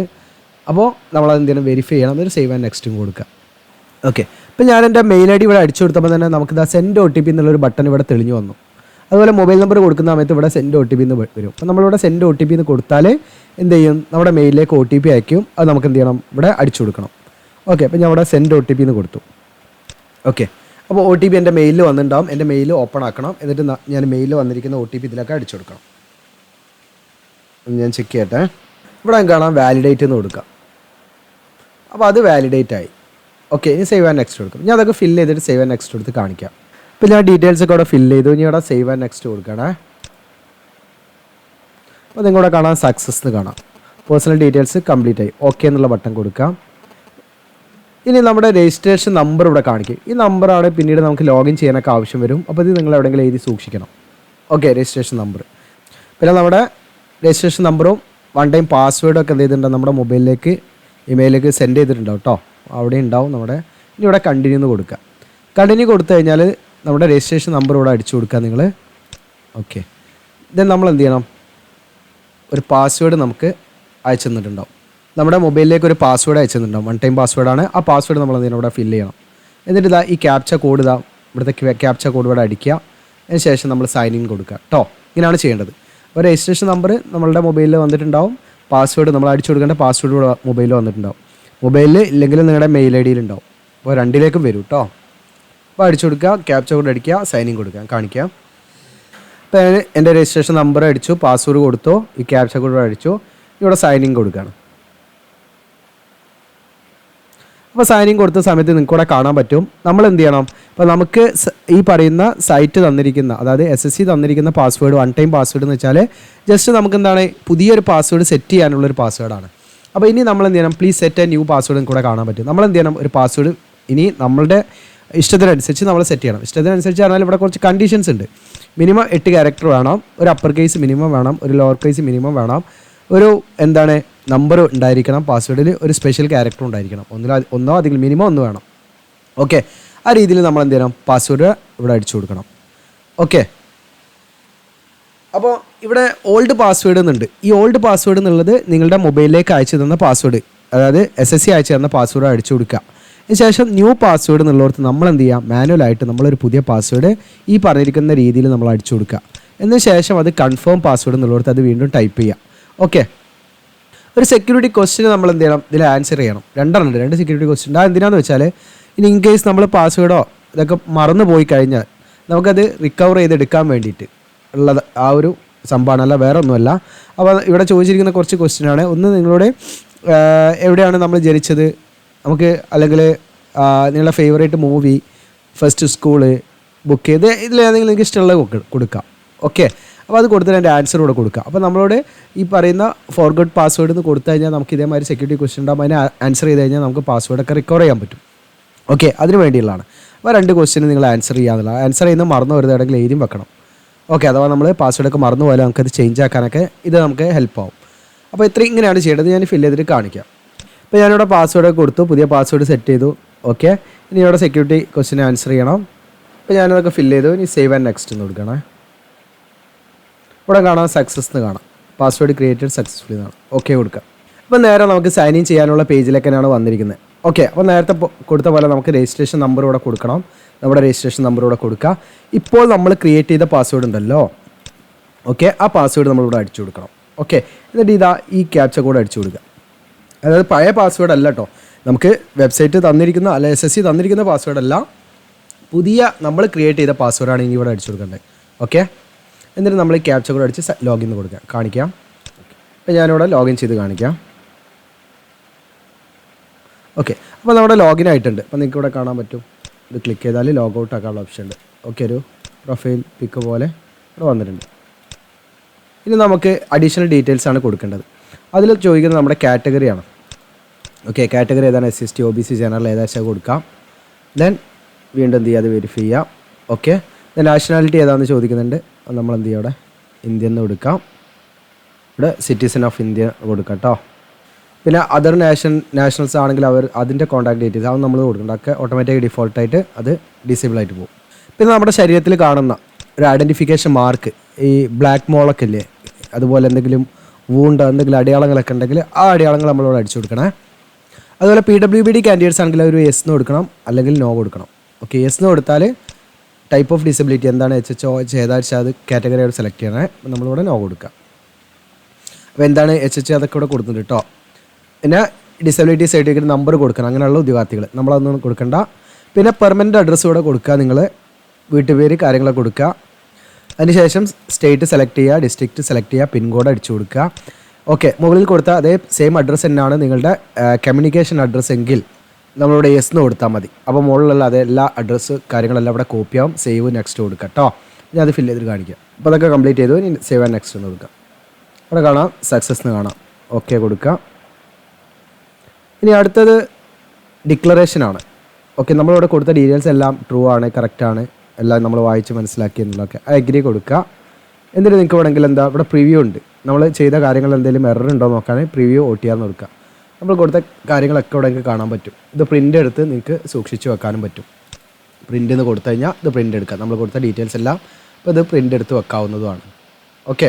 അപ്പോൾ നമ്മളത് എന്ത് ചെയ്യണം, വെരിഫൈ ചെയ്യണം. അതൊരു സേവ് ആൻഡ് നെക്സ്റ്റും കൊടുക്കുക. ഓക്കെ, ഇപ്പോൾ ഞാൻ എൻ്റെ മെയിൽ ID ഇവിടെ അടിച്ചു കൊടുത്തപ്പോൾ തന്നെ നമുക്കിത് സെൻഡ് OTP എന്നുള്ളൊരു ബട്ടൺ ഇവിടെ തെളിഞ്ഞു വന്നു. അതുപോലെ മൊബൈൽ നമ്പർ കൊടുക്കുന്ന സമയത്ത് ഇവിടെ സെൻഡ് OTP എന്ന് വരും. അപ്പോൾ നമ്മളിവിടെ സെൻഡ് OTP എന്ന് കൊടുത്താൽ എന്ത് ചെയ്യും, നമ്മുടെ മെയിലിലേക്ക് OTP അയക്കും. അത് നമുക്ക് എന്ത് ചെയ്യണം, ഇവിടെ അടിച്ചു കൊടുക്കണം. ഓക്കെ, അപ്പോൾ ഞാൻ ഇവിടെ സെൻഡ് OTP എന്ന് കൊടുത്തു. ഓക്കെ, അപ്പോൾ OTP എൻ്റെ മെയിലിൽ വന്നിട്ടുണ്ടാവും. എൻ്റെ മെയിൽ ഓപ്പൺ ആക്കണം. എന്നിട്ട് ഞാൻ മെയിലിൽ വന്നിരിക്കുന്ന OTP ഇതിലേക്ക് അടിച്ചു കൊടുക്കണം. ഞാൻ ചെക്ക് ചെയ്യട്ടെ. ഇവിടെ കാണാം വാലിഡേറ്റ് എന്ന് കൊടുക്കാം. അപ്പോൾ അത് വാലിഡേറ്റ് ആയി. ഓക്കെ, ഇനി സേവ് ആൻഡ് നെക്സ്റ്റ് കൊടുക്കും. ഞാൻ അതൊക്കെ ഫില്ല് ചെയ്തിട്ട് സേവ് ആൻഡ് നെക്സ്റ്റ് കൊടുത്ത് കാണിക്കാം. ഇപ്പോൾ ഞാൻ ഡീറ്റെയിൽസ് ഒക്കെ അവിടെ ഫില്ല് ചെയ്തു. ഇനി ഇവിടെ സേവ് ആൻഡ് നെക്സ്റ്റ് കൊടുക്കണേ. അപ്പോൾ നിങ്ങളിവിടെ കാണാം സക്സസ് എന്ന് കാണാം. പേഴ്സണൽ ഡീറ്റെയിൽസ് കംപ്ലീറ്റ് ആയി. ഓക്കെ എന്നുള്ള ബട്ടൺ കൊടുക്കാം. ഇനി നമ്മുടെ രജിസ്ട്രേഷൻ നമ്പർ ഇവിടെ കാണിക്കും. ഈ നമ്പറാണ് പിന്നീട് നമുക്ക് ലോഗിൻ ചെയ്യാനൊക്കെ ആവശ്യം വരും. അപ്പോൾ ഇത് നിങ്ങൾ എവിടെയെങ്കിലും എഴുതി സൂക്ഷിക്കണം. Okay, registration number. പിന്നെ നമ്മുടെ രജിസ്ട്രേഷൻ നമ്പറും 1 ടൈം പാസ്വേഡും ഒക്കെ എന്ത് ചെയ്തിട്ടുണ്ടാവും, നമ്മുടെ മൊബൈലിലേക്ക് ഇമെയിലേക്ക് സെൻഡ് ചെയ്തിട്ടുണ്ടാവും കേട്ടോ. അവിടെ ഉണ്ടാവും നമ്മുടെ. ഇനി ഇവിടെ കണ്ടിന്യൂ എന്ന് കൊടുക്കുക. കണ്ടിന്യൂ കൊടുത്തു കഴിഞ്ഞാൽ നമ്മുടെ രജിസ്ട്രേഷൻ നമ്പർ ഇവിടെ അടിച്ചു കൊടുക്കുക നിങ്ങൾ. ഓക്കെ, ദെൻ നമ്മൾ എന്ത് ചെയ്യണം, ഒരു പാസ്വേഡ് നമുക്ക് അയച്ചു തന്നിട്ടുണ്ടാവും. നമ്മുടെ മൊബൈലിലേക്ക് ഒരു പാസ്വേഡ് അയച്ചു തന്നിട്ടുണ്ടാവും. 1 ടൈം പാസ്വേഡാണ്. ആ പാസ്വേഡ് നമ്മൾ എന്ത് ചെയ്യണം, ഇവിടെ ഫില്ല് ചെയ്യണം. എന്നിട്ട് ഇതാ ഈ ക്യാപ്ച കോഡ് ഇവിടുത്തെ ക്യാപ്ച കോഡ് ഇവിടെ അടിക്കുക. അതിന് ശേഷം നമ്മൾ സൈൻ ഇൻ കൊടുക്കുക കേട്ടോ. ഇങ്ങനെയാണ് ചെയ്യേണ്ടത്. ഒരു രജിസ്ട്രേഷൻ നമ്പർ നമ്മളുടെ മൊബൈലിൽ വന്നിട്ടുണ്ടാവും. പാസ്വേഡ് നമ്മൾ അടിച്ചു കൊടുക്കേണ്ട പാസ്വേഡ് ഇവിടെ മൊബൈലിൽ വന്നിട്ടുണ്ടാവും. മൊബൈലിൽ ഇല്ലെങ്കിൽ നിങ്ങളുടെ മെയിൽ ഐ ഡിയിൽ ഉണ്ടാവും. അപ്പോൾ രണ്ടിലേക്കും വരും കേട്ടോ. അപ്പോൾ അടിച്ചു കൊടുക്കുക, ക്യാപ്ച കോഡ് അടിക്കുക, സൈനിങ് കൊടുക്കുക, കാണിക്കാം. അപ്പോൾ എൻ്റെ രജിസ്ട്രേഷൻ നമ്പർ അടിച്ചു, പാസ്വേഡ് കൊടുത്തു, ഈ ക്യാപ്ച കോഡ് അടിച്ചു, ഇവിടെ സൈനിങ് കൊടുക്കുകയാണ്. അപ്പോൾ സൈനിങ് കൊടുത്ത സമയത്ത് നിങ്ങൾക്ക് ഇവിടെ കാണാൻ പറ്റും നമ്മൾ എന്ത് ചെയ്യണം. അപ്പോൾ നമുക്ക് ഈ പറയുന്ന സൈറ്റ് തന്നിരിക്കുന്ന, അതായത് SSC തന്നിരിക്കുന്ന പാസ്വേഡ് വൺ ടൈം പാസ്വേഡ് എന്ന് വെച്ചാൽ ജസ്റ്റ് നമുക്ക് എന്താണ് പുതിയൊരു പാസ്വേഡ് സെറ്റ് ചെയ്യാനുള്ളൊരു പാസ്വേഡാണ്. അപ്പോൾ ഇനി നമ്മൾ എന്ത് ചെയ്യണം, please set A new password കൂടെ കാണാൻ പറ്റും. നമ്മൾ എന്ത് ചെയ്യണം, ഒരു പാസ്വേഡ് ഇനി നമ്മളുടെ ഇഷ്ടത്തിനനുസരിച്ച് നമ്മൾ സെറ്റ് ചെയ്യണം. ഇഷ്ടത്തിനനുസരിച്ച് പറഞ്ഞാൽ ഇവിടെ കുറച്ച് കണ്ടീഷൻസ് ഉണ്ട്. മിനിമം 8 ക്യാരക്ടർ വേണം, ഒരു അപ്പർ കേസ് മിനിമം വേണം, ഒരു ലോവർ കേസ് മിനിമം വേണം, ഒരു എന്താണ് നമ്പർ ഉണ്ടായിരിക്കണം, പാസ്വേഡിൽ ഒരു സ്പെഷ്യൽ ക്യാരക്ടർ ഉണ്ടായിരിക്കണം, ഒന്നോ അധികം മിനിമം ഒന്ന് വേണം. ഓക്കെ, ആ രീതിയിൽ നമ്മൾ എന്ത് ചെയ്യണം, പാസ്വേഡ് ഇവിടെ അടിച്ചു കൊടുക്കണം. ഓക്കെ, അപ്പോൾ ഇവിടെ ഓൾഡ് പാസ്വേഡ് എന്നുണ്ട്. ഈ ഓൾഡ് പാസ്വേഡ് എന്നുള്ളത് നിങ്ങളുടെ മൊബൈലിലേക്ക് അയച്ചു തന്ന പാസ്വേഡ്, അതായത് SSC അയച്ചു തന്ന പാസ്വേഡ് അടിച്ചു കൊടുക്കുക. അതിനുശേഷം ന്യൂ പാസ്വേഡ് എന്നുള്ളവർക്ക് നമ്മൾ എന്ത് ചെയ്യുക, മാനുവലായിട്ട് നമ്മളൊരു പുതിയ പാസ്വേഡ് ഈ പറഞ്ഞിരിക്കുന്ന രീതിയിൽ നമ്മൾ അടിച്ചു കൊടുക്കുക. എന്നതിന് ശേഷം അത് കൺഫേം പാസ്വേഡ് എന്നുള്ളവർക്ക് അത് വീണ്ടും ടൈപ്പ് ചെയ്യുക. ഓക്കെ, ഒരു സെക്യൂരിറ്റി ക്വസ്റ്റ്യൻ നമ്മൾ എന്ത് ചെയ്യണം, ഇതിൽ ആൻസർ ചെയ്യണം. 2 സെക്യൂരിറ്റി ക്വസ്റ്റ്യൻ. അത് എന്തിനാണെന്ന് വെച്ചാൽ ഇനി ഇൻ കേസ് നമ്മൾ പാസ്വേഡോ ഇതൊക്കെ മറന്നു പോയി കഴിഞ്ഞാൽ നമുക്കത് റിക്കവർ ചെയ്തെടുക്കാൻ വേണ്ടിയിട്ട് ഉള്ളത് ആ ഒരു സംഭവമാണ്, അല്ല വേറെ ഒന്നുമല്ല. അപ്പോൾ ഇവിടെ ചോദിച്ചിരിക്കുന്ന കുറച്ച് ക്വസ്റ്റ്യനാണ്. ഒന്ന്, നിങ്ങളുടെ എവിടെയാണ് നമ്മൾ ജനിച്ചത്, നമുക്ക് അല്ലെങ്കിൽ നിങ്ങളുടെ favourite movie, first school, book ചെയ്ത് ഇതിലേതെങ്കിലും നിങ്ങൾക്ക് ഇഷ്ടമുള്ളത് കൊടുക്കാം. ഓക്കെ, അപ്പോൾ അത് കൊടുത്തിട്ട് എൻ്റെ ആൻസർ കൂടെ കൊടുക്കുക. അപ്പോൾ നമ്മളോട് ഈ പറയുന്ന ഫോർഗോട്ട് പാസ്വേഡ് എന്ന് കൊടുത്തു കഴിഞ്ഞാൽ നമുക്ക് ഇതേമാതിരി സെക്യൂരിറ്റി ക്വസ്റ്റ്യൻ ഉണ്ടാകും. അതിന് ആൻസർ ചെയ്ത് കഴിഞ്ഞാൽ നമുക്ക് പാസ്വേഡൊക്കെ റിക്കവർ ചെയ്യാൻ പറ്റും. ഓക്കെ, അതിന് വേണ്ടിയുള്ളതാണ്. അപ്പോൾ 2 ക്വസ്റ്റ്യന് നിങ്ങൾ ആൻസർ ചെയ്യാനുള്ള ആൻസർ ചെയ്യുന്നത് മറന്നു വരുന്നതാണെങ്കിൽ എഴുതിയും വെക്കണം. ഓക്കെ, അഥവാ നമ്മൾ പാസ്വേഡൊക്കെ മറന്നു പോയാൽ നമുക്കത് ചേഞ്ച് ആക്കാനൊക്കെ ഇത് നമുക്ക് ഹെൽപ്പ് ആവും. അപ്പോൾ ഇങ്ങനെയാണ് ചെയ്യേണ്ടത്. ഞാൻ ഫില്ല് ചെയ്തിട്ട് കാണിക്കാം. അപ്പോൾ ഞാനിവിടെ പാസ്വേഡൊക്കെ കൊടുത്തു, പുതിയ പാസ്വേഡ് സെറ്റ് ചെയ്തു. ഓക്കെ, ഇനി ഇവിടെ സെക്യൂരിറ്റി ക്വസ്റ്റ്യൻ ആൻസർ ചെയ്യണം. അപ്പോൾ ഞാനതൊക്കെ ഫില്ല് ചെയ്തു. ഇനി സേവ് ആൻഡ് നെക്സ്റ്റ് എന്ന് കൊടുക്കണം. ഇവിടെ കാണാം സക്സസ് എന്ന് കാണാം, പാസ്വേഡ് ക്രിയേറ്റഡ് സക്സസ്ഫുള്ളി എന്നാണ്. ഓക്കെ കൊടുക്കുക. അപ്പോൾ നേരെ നമുക്ക് സൈൻ ഇൻ ചെയ്യാനുള്ള പേജിലേക്കാണ് വന്നിരിക്കുന്നത്. ഓക്കെ, അപ്പോൾ നേരത്തെ കൊടുത്ത പോലെ നമുക്ക് രജിസ്ട്രേഷൻ നമ്പർ ഇവിടെ കൊടുക്കണം. നമ്മുടെ രജിസ്ട്രേഷൻ നമ്പർ ഇവിടെ കൊടുക്കുക. ഇപ്പോൾ നമ്മൾ ക്രിയേറ്റ് ചെയ്ത പാസ്വേഡ് ഉണ്ടല്ലോ, ഓക്കെ, ആ പാസ്വേഡ് നമ്മളിവിടെ അടിച്ചു കൊടുക്കണം. ഓക്കെ, എന്നിട്ട് ഇതാ ഈ ക്യാപ്ച കോഡ് അടിച്ചു കൊടുക്കുക. അതായത് പഴയ പാസ്വേഡ് അല്ല കേട്ടോ, നമുക്ക് വെബ്സൈറ്റ് തന്നിരിക്കുന്ന അല്ല SSC തന്നിരിക്കുന്ന പാസ്വേഡ് അല്ല, പുതിയ നമ്മൾ ക്രിയേറ്റ് ചെയ്ത പാസ്വേഡാണ് ഇനി ഇവിടെ അടിച്ചു കൊടുക്കേണ്ടത്. ഓക്കെ, എന്നിട്ട് നമ്മൾ ഈ ക്യാപ്ച കോഡ് അടിച്ച് ലോഗിൻ കൊടുക്കുക, കാണിക്കാം. അപ്പോൾ ഞാനിവിടെ ലോഗിൻ ചെയ്ത് കാണിക്കാം. ഓക്കെ, അപ്പോൾ നമ്മുടെ ലോഗിൻ ആയിട്ടുണ്ട്. അപ്പോൾ നിങ്ങൾക്ക് ഇവിടെ കാണാൻ പറ്റും, ഇത് ക്ലിക്ക് ചെയ്താൽ ലോഗ് ഔട്ട് ആക്കാനുള്ള ഓപ്ഷൻ ഉണ്ട്. ഓക്കെ, ഒരു പ്രൊഫൈൽ പിക്ക് പോലെ ഇവിടെ വന്നിട്ടുണ്ട്. ഇനി നമുക്ക് അഡീഷണൽ ഡീറ്റെയിൽസ് ആണ് കൊടുക്കേണ്ടത്. അതിൽ ചോദിക്കുന്നത് നമ്മുടെ കാറ്റഗറിയാണ്. ഓക്കെ, കാറ്റഗറി ഏതാണ്, SC, OBC, ജനറൽ ഏതാച്ചാൽ കൊടുക്കാം. ദെൻ വീണ്ടും എന്ത് ചെയ്യുക, അത് വെരിഫൈ ചെയ്യാം. ഓക്കെ, ദെൻ നാഷണാലിറ്റി ഏതാണെന്ന് ചോദിക്കുന്നുണ്ട്. നമ്മൾ എന്ത് ചെയ്യുക, ഇവിടെ ഇന്ത്യൻ എന്ന് കൊടുക്കാം. ഇവിടെ സിറ്റിസൺ ഓഫ് ഇന്ത്യ കൊടുക്കാം കേട്ടോ. പിന്നെ അതർ നാഷണൽസ് ആണെങ്കിൽ അതിൻ്റെ കോൺടാക്ട് ഡീറ്റെയിൽസ് അത് നമ്മൾ കൊടുക്കണം. ഒക്കെ ഓട്ടോമാറ്റിക് ഡിഫോൾട്ടായിട്ട് അത് ഡിസേബിൾ ആയിട്ട് പോകും. പിന്നെ നമ്മുടെ ശരീരത്തിൽ കാണുന്ന ഒരു ഐഡൻറ്റിഫിക്കേഷൻ മാർക്ക്, ഈ ബ്ലാക്ക് മോളൊക്കെ ഇല്ലേ, അതുപോലെ എന്തെങ്കിലും വൂണ്ട് എന്തെങ്കിലും അടയാളങ്ങളൊക്കെ ഉണ്ടെങ്കിൽ ആ അടയാളങ്ങൾ നമ്മളിവിടെ അടിച്ചു കൊടുക്കണേ. അതുപോലെ PWBD കാൻഡിഡേറ്റ്സ് ആണെങ്കിൽ ഒരു yes എന്ന് കൊടുക്കണം, അല്ലെങ്കിൽ നോ കൊടുക്കണം. ഓക്കെ, yes എന്ന് കൊടുത്താൽ ടൈപ്പ് ഓഫ് ഡിസബിലിറ്റി എന്താണ്, HHO ഏതാ വെച്ചാൽ അത് കാറ്റഗറി ആയിട്ട് സെലക്ട് ചെയ്യണേ. നമ്മളിവിടെ നോ കൊടുക്കുക. അപ്പോൾ എന്താണ് HHO അതൊക്കെ ഇവിടെ കൊടുക്കുന്നുണ്ട് കേട്ടോ. പിന്നെ ഡിസബിലിറ്റി സർട്ടിഫിക്കറ്റ് നമ്പർ കൊടുക്കണം, അങ്ങനെയുള്ള ഉദ്യോഗാർത്ഥികൾ നമ്മളതൊന്നും കൊടുക്കണ്ട. പിന്നെ പെർമനൻറ്റ് അഡ്രസ്സ് ഇവിടെ കൊടുക്കുക, നിങ്ങൾ വീട്ടുപേര് കാര്യങ്ങളൊക്കെ കൊടുക്കുക. അതിനുശേഷം സ്റ്റേറ്റ് സെലക്ട് ചെയ്യുക, ഡിസ്ട്രിക്റ്റ് സെലക്ട് ചെയ്യുക, പിൻകോഡ് അടിച്ചു കൊടുക്കുക. ഓക്കെ, മുകളിൽ കൊടുത്ത അതേ സെയിം അഡ്രസ്സ് തന്നെയാണ് നിങ്ങളുടെ കമ്മ്യൂണിക്കേഷൻ അഡ്രസ്സ് എങ്കിൽ നമ്മളിവിടെ yes എന്ന് കൊടുത്താൽ മതി. അപ്പോൾ മുകളിലുള്ള അതേ എല്ലാ അഡ്രസ്സ് കാര്യങ്ങളെല്ലാം ഇവിടെ കോപ്പി ആവും. സേവ് നെക്സ്റ്റ് കൊടുക്കുക കേട്ടോ. ഞാൻ അത് ഫില്ല് ചെയ്തിട്ട് കാണിക്കാം. അപ്പോൾ അതൊക്കെ കംപ്ലീറ്റ് ചെയ്തു. ഇനി സേവ് ആൻഡ് നെക്സ്റ്റ് എന്ന് കൊടുക്കുക. അവിടെ കാണാം സക്സസ് എന്ന് കാണാം. ഓക്കെ കൊടുക്കുക. ഇനി അടുത്തത് ഡിക്ലറേഷനാണ്. ഓക്കെ, നമ്മളിവിടെ കൊടുത്ത ഡീറ്റെയിൽസ് എല്ലാം ട്രൂ ആണ്, കറക്റ്റാണ്, എല്ലാം നമ്മൾ വായിച്ച് മനസ്സിലാക്കി എന്നുള്ളതൊക്കെ അഗ്രി കൊടുക്കുക. എന്നിട്ട് നിങ്ങൾക്ക് വേണമെങ്കിൽ എന്താ ഇവിടെ പ്രിവ്യൂ ഉണ്ട്, നമ്മൾ ചെയ്ത കാര്യങ്ങൾ എന്തെങ്കിലും എറർ ഉണ്ടോ നോക്കാൻ പ്രിവ്യൂ OTR എന്ന് കൊടുക്കുക. നമ്മൾ കൊടുത്ത കാര്യങ്ങളൊക്കെ ഇവിടെ നിങ്ങൾക്ക് കാണാൻ പറ്റും. ഇത് പ്രിൻ്റ് എടുത്ത് നിങ്ങൾക്ക് സൂക്ഷിച്ച് വെക്കാനും പറ്റും. പ്രിൻ്റ് എന്ന് കൊടുത്തു കഴിഞ്ഞാൽ ഇത് പ്രിൻ്റ് എടുക്കാം. നമ്മൾ കൊടുത്ത ഡീറ്റെയിൽസ് എല്ലാം അപ്പോൾ ഇത് പ്രിൻ്റ് എടുത്ത് വെക്കാവുന്നതുമാണ്. ഓക്കെ,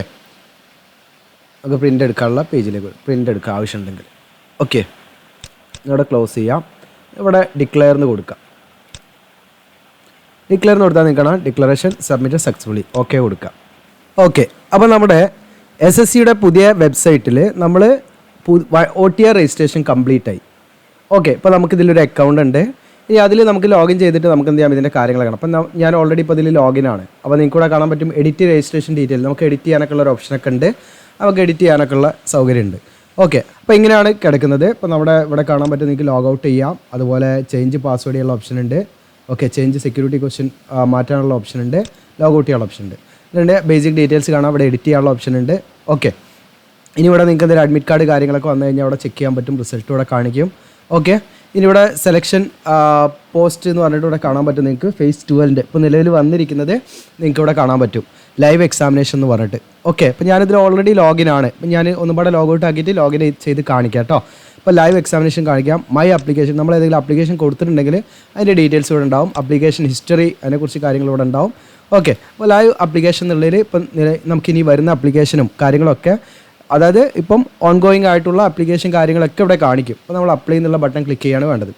നമുക്ക് പ്രിൻ്റ് എടുക്കാനുള്ള പേജിലേക്ക് പ്രിൻ്റ് എടുക്കുക ആവശ്യമുണ്ടെങ്കിൽ. ഓക്കെ, ഇവിടെ ക്ലോസ് ചെയ്യാം. ഇവിടെ ഡിക്ലെയർ എന്ന് കൊടുക്കാം. ഡിക്ലെയർ എന്ന് കൊടുത്താൽ നിൽക്കണം ഡിക്ലറേഷൻ സബ്മിറ്റ് സക്സസ്ഫുള്ളി. ഓക്കെ കൊടുക്കുക. ഓക്കെ, അപ്പോൾ നമ്മുടെ SSCയുടെ പുതിയ വെബ്സൈറ്റിൽ നമ്മൾ OTR രജിസ്ട്രേഷൻ കംപ്ലീറ്റ് ആയി. ഓക്കെ, ഇപ്പോൾ നമുക്കിതിലൊരു അക്കൗണ്ട് ഉണ്ട്. ഇനി അതിൽ നമുക്ക് ലോഗിൻ ചെയ്തിട്ട് നമുക്ക് എന്ത് ചെയ്യാം, ഇതിൻ്റെ കാര്യങ്ങൾ കാണാം. അപ്പം ഞാൻ ഓൾറെഡി ഇപ്പോൾ ഇതിൽ ലോഗിനാണ്. അപ്പോൾ നിങ്ങൾക്ക് കൂടെ കാണാൻ പറ്റും എഡിറ്റ് രജിസ്ട്രേഷൻ ഡീറ്റെയിൽ. നമുക്ക് എഡിറ്റ് ചെയ്യാനൊക്കെ ഉള്ള ഒരു ഓപ്ഷനൊക്കെ ഉണ്ട്. നമുക്ക് എഡിറ്റ് ചെയ്യാനൊക്കെ ഉള്ള സൗകര്യമുണ്ട്. ഓക്കെ, അപ്പോൾ ഇങ്ങനെയാണ് കിടക്കുന്നത്. ഇപ്പോൾ നമ്മുടെ ഇവിടെ കാണാൻ പറ്റും, നിങ്ങൾക്ക് ലോഗ് ഔട്ട് ചെയ്യാം. അതുപോലെ ചേഞ്ച് പാസ്വേഡ് ചെയ്യാനുള്ള ഓപ്ഷൻ ഉണ്ട്. ഓക്കെ, ചേഞ്ച് സെക്യൂരിറ്റി ക്വസ്റ്റ്യൻ മാറ്റാനുള്ള ഓപ്ഷൻ ഉണ്ട്. ലോഗ് ഔട്ട് ചെയ്യാനുള്ള ഓപ്ഷൻ ഉണ്ട്. ഇതിൻ്റെ ബേസിക് ഡീറ്റെയിൽസ് കാണാം. ഇവിടെ എഡിറ്റ് ചെയ്യാനുള്ള ഓപ്ഷൻ ഉണ്ട്. ഓക്കെ, ഇനി ഇവിടെ നിങ്ങൾക്ക് എന്തെങ്കിലും അഡ്മിറ്റ് കാർഡ് കാര്യങ്ങളൊക്കെ വന്നു കഴിഞ്ഞാൽ അവിടെ ചെക്ക് ചെയ്യാൻ പറ്റും. റിസൾട്ട് ഇവിടെ കാണിക്കും. ഓക്കെ, ഇനി ഇവിടെ സെലക്ഷൻ പോസ്റ്റ് എന്ന് പറഞ്ഞിട്ട് ഇവിടെ കാണാൻ പറ്റും നിങ്ങൾക്ക്. ഫേസ് 12 ഇപ്പോൾ നിലവിൽ വന്നിരിക്കുന്നത് നിങ്ങൾക്ക് ഇവിടെ കാണാൻ പറ്റും. ലൈവ് എക്സാമിനേഷൻ എന്ന് പറഞ്ഞിട്ട്. ഓക്കെ, അപ്പോൾ ഞാനിതിൽ ഓൾറെഡി ലോഗിൻ ആണ്. ഇപ്പം ഞാൻ ഒന്നുകൂടെ ലോഗ് ഔട്ട് ആക്കിയിട്ട് ലോഗിൻ ചെയ്ത് കാണിക്കാം കേട്ടോ. ഇപ്പോൾ ലൈവ് എക്സാമിനേഷൻ കാണിക്കാം. മൈ ആപ്ലിക്കേഷൻ, നമ്മൾ ഏതെങ്കിലും ആപ്ലിക്കേഷൻ കൊടുത്തിട്ടുണ്ടെങ്കിൽ അതിൻ്റെ ഡീറ്റെയിൽസ് ഇവിടെ ഉണ്ടാവും. ആപ്ലിക്കേഷൻ ഹിസ്റ്ററി, അതിനെക്കുറിച്ച് കാര്യങ്ങൾ ഇവിടെ ഉണ്ടാവും. ഓക്കെ, അപ്പോൾ ലൈവ് ആപ്ലിക്കേഷൻ എന്നുള്ളതിൽ ഇപ്പം നമുക്കിനി വരുന്ന ആപ്ലിക്കേഷനും കാര്യങ്ങളൊക്കെ, അതായത് ഇപ്പം ഓൺഗോയിങ് ആയിട്ടുള്ള ആപ്ലിക്കേഷൻ കാര്യങ്ങളൊക്കെ ഇവിടെ കാണിക്കും. അപ്പോൾ നമ്മൾ അപ്ലൈ എന്നുള്ള ബട്ടൺ ക്ലിക്ക് ചെയ്യാണ് വേണ്ടത്.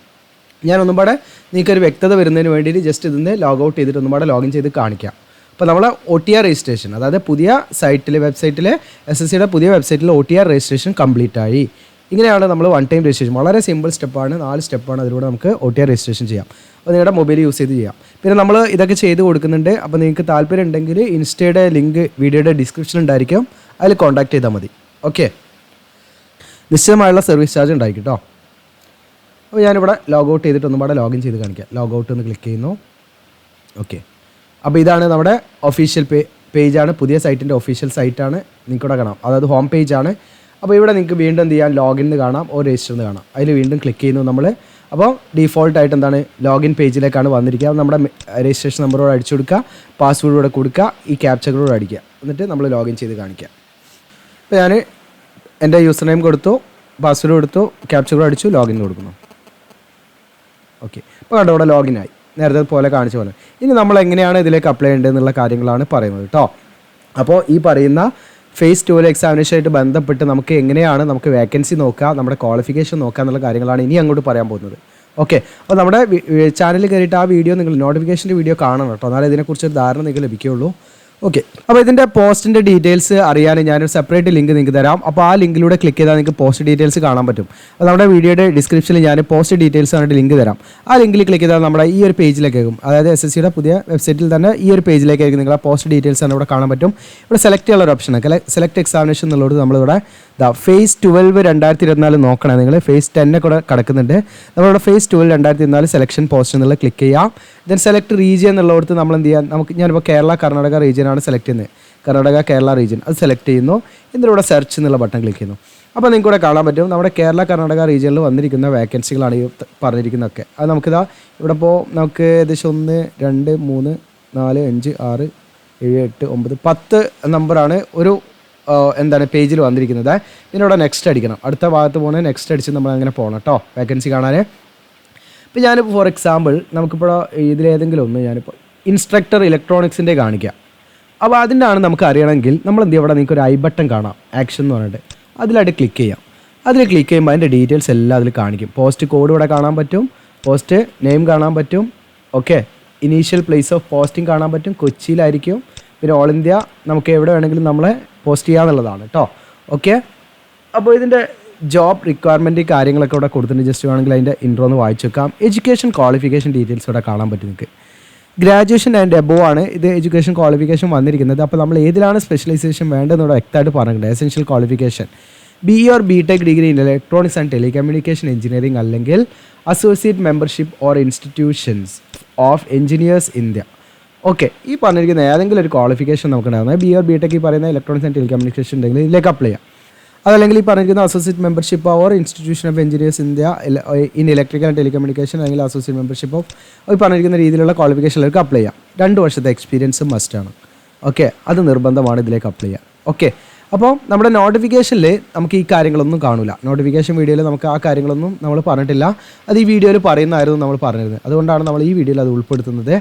ഞാൻ ഒന്നുകൂടെ നിങ്ങൾക്കൊരു വ്യക്തത വരുന്നതിന് വേണ്ടിയിട്ട് ജസ്റ്റ് ഇതിന് ലോഗ് ഔട്ട് ചെയ്തിട്ട് ഒന്നുകൂടെ ലോഗിൻ ചെയ്ത് കാണിക്കാം. അപ്പോൾ നമ്മൾ OTR രജിസ്ട്രേഷൻ, അതായത് പുതിയ സൈറ്റിൽ വെബ്സൈറ്റിലെ SSCയുടെ പുതിയ വെബ്സൈറ്റിൽ OTR രജിസ്ട്രേഷൻ കംപ്ലീറ്റ് ആയി. ഇങ്ങനെയാണ് നമ്മൾ വൺ ടൈം രജിസ്ട്രേഷൻ. വളരെ സിമ്പിൾ സ്റ്റെപ്പാണ്, 4 സ്റ്റെപ്പാണ്. അതിലൂടെ നമുക്ക് OTR രജിസ്ട്രേഷൻ ചെയ്യാം. അപ്പോൾ നിങ്ങളുടെ മൊബൈൽ യൂസ് ചെയ്ത് ചെയ്യാം. പിന്നെ നമ്മൾ ഇതൊക്കെ ചെയ്ത് കൊടുക്കുന്നുണ്ട്. അപ്പോൾ നിങ്ങൾക്ക് താല്പര്യം ഉണ്ടെങ്കിൽ ഇൻസ്റ്റയുടെ ലിങ്ക് വീഡിയോയുടെ ഡിസ്ക്രിപ്ഷൻ ഉണ്ടായിരിക്കും, അതിൽ കോൺടാക്ട് ചെയ്താൽ മതി. ഓക്കെ, നിശ്ചയമായുള്ള സർവീസ് ചാർജ് ഉണ്ടായിരിക്കും കേട്ടോ. അപ്പോൾ ഞാനിവിടെ ലോഗ് ഔട്ട് ചെയ്തിട്ട് ഒന്നുകൂടെ ലോഗിൻ ചെയ്ത് കാണിക്കാം. ലോഗ് ഔട്ട് എന്ന് ക്ലിക്ക് ചെയ്യുന്നു. ഓക്കെ, അപ്പോൾ ഇതാണ് നമ്മുടെ ഒഫീഷ്യൽ പേജാണ്. പുതിയ സൈറ്റിൻ്റെ ഒഫീഷ്യൽ സൈറ്റാണ്. നിങ്ങൾക്കിവിടെ കാണാം, അതായത് ഹോം പേജാണ്. അപ്പോൾ ഇവിടെ നിങ്ങൾക്ക് വീണ്ടും എന്ത് ചെയ്യാം, ലോഗിൻ എന്ന് കാണാം, രജിസ്റ്റർ എന്ന് കാണാം. അതിൽ വീണ്ടും ക്ലിക്ക് ചെയ്യുന്നു നമ്മൾ. അപ്പോൾ ഡീഫോൾട്ടായിട്ട് എന്താണ്, ലോഗിൻ പേജിലേക്കാണ് വന്നിരിക്കുക. നമ്മുടെ രജിസ്ട്രേഷൻ നമ്പറോട് അടിച്ചു കൊടുക്കുക, പാസ്വേഡോടെ കൊടുക്കുക, ഈ ക്യാപ്ചകളോട് അടിക്കുക, എന്നിട്ട് നമ്മൾ ലോഗിൻ ചെയ്ത് കാണിക്കുക. അപ്പോൾ ഞാൻ എൻ്റെ യൂസർ നെയിം കൊടുത്തു, പാസ്വേഡ് കൊടുത്തു, ക്യാപ്ചകൾ അടിച്ചു, ലോഗിൻ കൊടുക്കുന്നു. ഓക്കെ, ഇപ്പോൾ കണ്ടോ ഇവിടെ ലോഗിനായി, നേരത്തെ പോലെ കാണിച്ച പോലെ. ഇനി നമ്മൾ എങ്ങനെയാണ് ഇതിലേക്ക് അപ്ലൈ ചെയ്യേണ്ടത് എന്നുള്ള കാര്യങ്ങളാണ് പറയുന്നത് കേട്ടോ. അപ്പോൾ ഈ പറയുന്ന ഫേസ് 2 എക്സാമിനേഷനായിട്ട് ബന്ധപ്പെട്ട് നമുക്ക് എങ്ങനെയാണ് നമുക്ക് വേക്കൻസി നോക്കുക, നമ്മുടെ ക്വാളിഫിക്കേഷൻ നോക്കുക എന്നുള്ള കാര്യങ്ങളാണ് ഇനി അങ്ങോട്ട് പറയാൻ പോകുന്നത്. ഓക്കെ, അപ്പോൾ നമ്മുടെ ചാനലിൽ കയറിയിട്ട് ആ വീഡിയോ നിങ്ങൾ നോട്ടിഫിക്കേഷൻ്റെ വീഡിയോ കാണണം കേട്ടോ, എന്നാലേ ഇതിനെക്കുറിച്ചൊരു ധാരണ നിങ്ങൾക്ക് ലഭിക്കുകയുള്ളൂ. ഓക്കെ, അപ്പോൾ ഇതിൻ്റെ പോസ്റ്റിൻ്റെ ഡീറ്റെയിൽസ് അറിയാൻ ഞാനൊരു സെപ്പറേറ്റ് ലിങ്ക് നിങ്ങൾക്ക് തരാം. അപ്പോൾ ആ ലിങ്കിലൂടെ ക്ലിക്ക് ചെയ്താൽ നിങ്ങൾക്ക് പോസ്റ്റ് ഡീറ്റെയിൽസ് കാണാൻ പറ്റും. അപ്പോൾ നമ്മുടെ വീഡിയോയുടെ ഡിസ്ക്രിപ്ഷനിൽ ഞാൻ പോസ്റ്റ് ഡീറ്റെയിൽസ് ആയിട്ട് ലിങ്ക് തരാം. ആ ലിങ്കിൽ ക്ലിക്ക് ചെയ്താൽ നമ്മുടെ ഈ ഒരു പേജിലേക്കായിരിക്കും, അതായത് SSCയുടെ പുതിയ വെബ്സൈറ്റിൽ തന്നെ ഈ ഒരു പേജിലേക്കായിരിക്കും നിങ്ങൾ ആ പോസ്റ്റ് ഡീറ്റെയിൽസ് ആണ് ഇവിടെ കാണാൻ പറ്റും. ഇവിടെ സെലക്ട് ചെയ്യാനുള്ള ഒരു ഓപ്ഷനാണ് സെലക്ട് എക്സാമിനേഷൻ എന്നുള്ളത്. നമ്മളിവിടെ ഫേസ് 12 2024 നോക്കണം. നിങ്ങൾ ഫേസ് 10 കൂടെ കിടക്കുന്നുണ്ട്. നമ്മളിവിടെ ഫേസ് 12 2024 സെലക്ഷൻ പോസ്റ്റ് എന്നുള്ളത് ക്ലിക്ക് ചെയ്യാം. ദെൻ സെലക്ട് റീജിയൻ എന്നുള്ളടത്ത് നമ്മൾ എന്ത് ചെയ്യാം, ഞാനിപ്പോൾ കേരള കർണാടക റീജിയനാണ് സെലക്ട് ചെയ്യുന്നത്. കർണാടക കേരള റീജിയൻ അത് സെലക്ട് ചെയ്യുന്നു. ഇതിലൂടെ സെർച്ച് എന്നുള്ള ബട്ടൺ ക്ലിക്ക് ചെയ്യുന്നു. അപ്പോൾ നിങ്ങൾക്ക് ഇവിടെ കാണാൻ പറ്റും നമ്മുടെ കേരള കർണാടക റീജിയനിൽ വന്നിരിക്കുന്ന വേക്കൻസികളാണ് ഈ പറഞ്ഞിരിക്കുന്നതൊക്കെ. അത് നമുക്കിതാ ഇവിടെ ഇപ്പോൾ നമുക്ക് ഏകദേശം 1 2 3 4 5 6 7 8 9 10 നമ്പറാണ് ഒരു എന്താണ് പേജിൽ വന്നിരിക്കുന്നത്. ഇതിനോടെ നെക്സ്റ്റ് അടിക്കണം. അടുത്ത ഭാഗത്ത് പോകുന്നത് നെക്സ്റ്റ് അടിച്ച് നമ്മൾ അങ്ങനെ പോകണം കേട്ടോ വേക്കൻസി കാണാൻ. ഇപ്പോൾ ഞാനിപ്പോൾ ഫോർ എക്സാമ്പിൾ നമുക്കിപ്പോൾ ഇതിലേതെങ്കിലും ഒന്ന് ഞാനിപ്പോൾ ഇൻസ്ട്രക്ടർ ഇലക്ട്രോണിക്സിൻ്റെ കാണിക്കാം. അപ്പോൾ അതിൻ്റെ ആണ് നമുക്ക് അറിയണമെങ്കിൽ നമ്മൾ എന്ത് ചെയ്യും, ഇവിടെ നിങ്ങൾക്ക് ഒരു ഐ ബട്ടൺ കാണാം, ആക്ഷൻ എന്ന് പറഞ്ഞിട്ട്, അതിലായിട്ട് ക്ലിക്ക് ചെയ്യാം. അതിൽ ക്ലിക്ക് ചെയ്യുമ്പോൾ അതിൻ്റെ ഡീറ്റെയിൽസ് എല്ലാം അതിൽ കാണിക്കും. പോസ്റ്റ് കോഡ് ഇവിടെ കാണാൻ പറ്റും, പോസ്റ്റ് നെയിം കാണാൻ പറ്റും. Okay, initial place of posting കാണാൻ പറ്റും, കൊച്ചിയിലായിരിക്കും. പിന്നെ ഓൾ ഇന്ത്യ നമുക്ക് എവിടെ വേണമെങ്കിലും നമ്മളെ പോസ്റ്റ് ചെയ്യാന്നുള്ളതാണ് കേട്ടോ. ഓക്കെ, അപ്പോൾ ഇതിൻ്റെ ജോബ് റിക്വയർമെൻറ്റ് കാര്യങ്ങളൊക്കെ ഇവിടെ കൊടുത്തിട്ടുണ്ട്. ജസ്റ്റ് വേണമെങ്കിൽ അതിൻ്റെ ഇൻട്രോ ഒന്ന് വായിച്ചു വെക്കാം. എഡ്യൂക്കേഷൻ ക്വാളിഫിക്കേഷൻ ഡീറ്റെയിൽസ് ഇവിടെ കാണാൻ പറ്റും നിങ്ങൾക്ക്. ഗ്രാജുവേഷൻ ആൻഡ് എബോവ് ആണ് ഇത് എഡ്യൂക്കേഷൻ ക്വാളിഫിക്കേഷൻ വന്നിരിക്കുന്നത്. അപ്പോൾ നമ്മൾ ഏതിലാണ് സ്പെഷ്യലൈസേഷൻ വേണ്ടതെന്നോട് വ്യക്തമായിട്ട് പറഞ്ഞിട്ടുണ്ട്. Essential qualification BE or BTech degree in electronics and telecommunication engineering അല്ലെങ്കിൽ associate membership or institutions of engineers India. Okay, ഈ പറഞ്ഞിരിക്കുന്ന ഏതെങ്കിലും ഒരു ക്വാളിഫിക്കേഷൻ നമുക്കുണ്ടാകുന്നത് BE or BTech ഈ പറയുന്ന ഇലക്ട്രോണിക്സ് ആൻഡ് ടെലികമ്മ്യൂണിക്കേഷൻ ഉണ്ടെങ്കിൽ ഇതിലേക്ക് അപ്ലൈ ചെയ്യാം. അതല്ലെങ്കിൽ ഈ പറഞ്ഞിരിക്കുന്ന associate membership or institution of engineers India in electrical and telecommunication അല്ലെങ്കിൽ അസോസിയേറ്റ് മെമ്പർഷിപ്പ് ഓഫ് ഈ പറഞ്ഞിരിക്കുന്ന രീതിയിലുള്ള ക്വാളിഫിക്കേഷനിലേക്ക് അപ്ലൈ ചെയ്യാം. 2 വർഷത്തെ എക്സ്പീരിയൻസ് മസ്റ്റാണ്. ഓക്കെ, അത് നിർബന്ധമാണ് ഇതിലേക്ക് അപ്ലൈ ചെയ്യാം. ഓക്കെ, അപ്പോൾ നമ്മുടെ നോട്ടിഫിക്കേഷനിൽ നമുക്ക് ഈ കാര്യങ്ങളൊന്നും കാണില്ല. നോട്ടിഫിക്കേഷൻ വീഡിയോയിൽ നമുക്ക് ആ കാര്യങ്ങളൊന്നും നമ്മൾ പറഞ്ഞിട്ടില്ല. അത് ഈ വീഡിയോയിൽ പറയുന്നതായിരുന്നു നമ്മൾ പറഞ്ഞിരുന്നത്. അതുകൊണ്ടാണ് നമ്മൾ ഈ വീഡിയോയിൽ അത് ഉൾപ്പെടുത്തുന്നത്.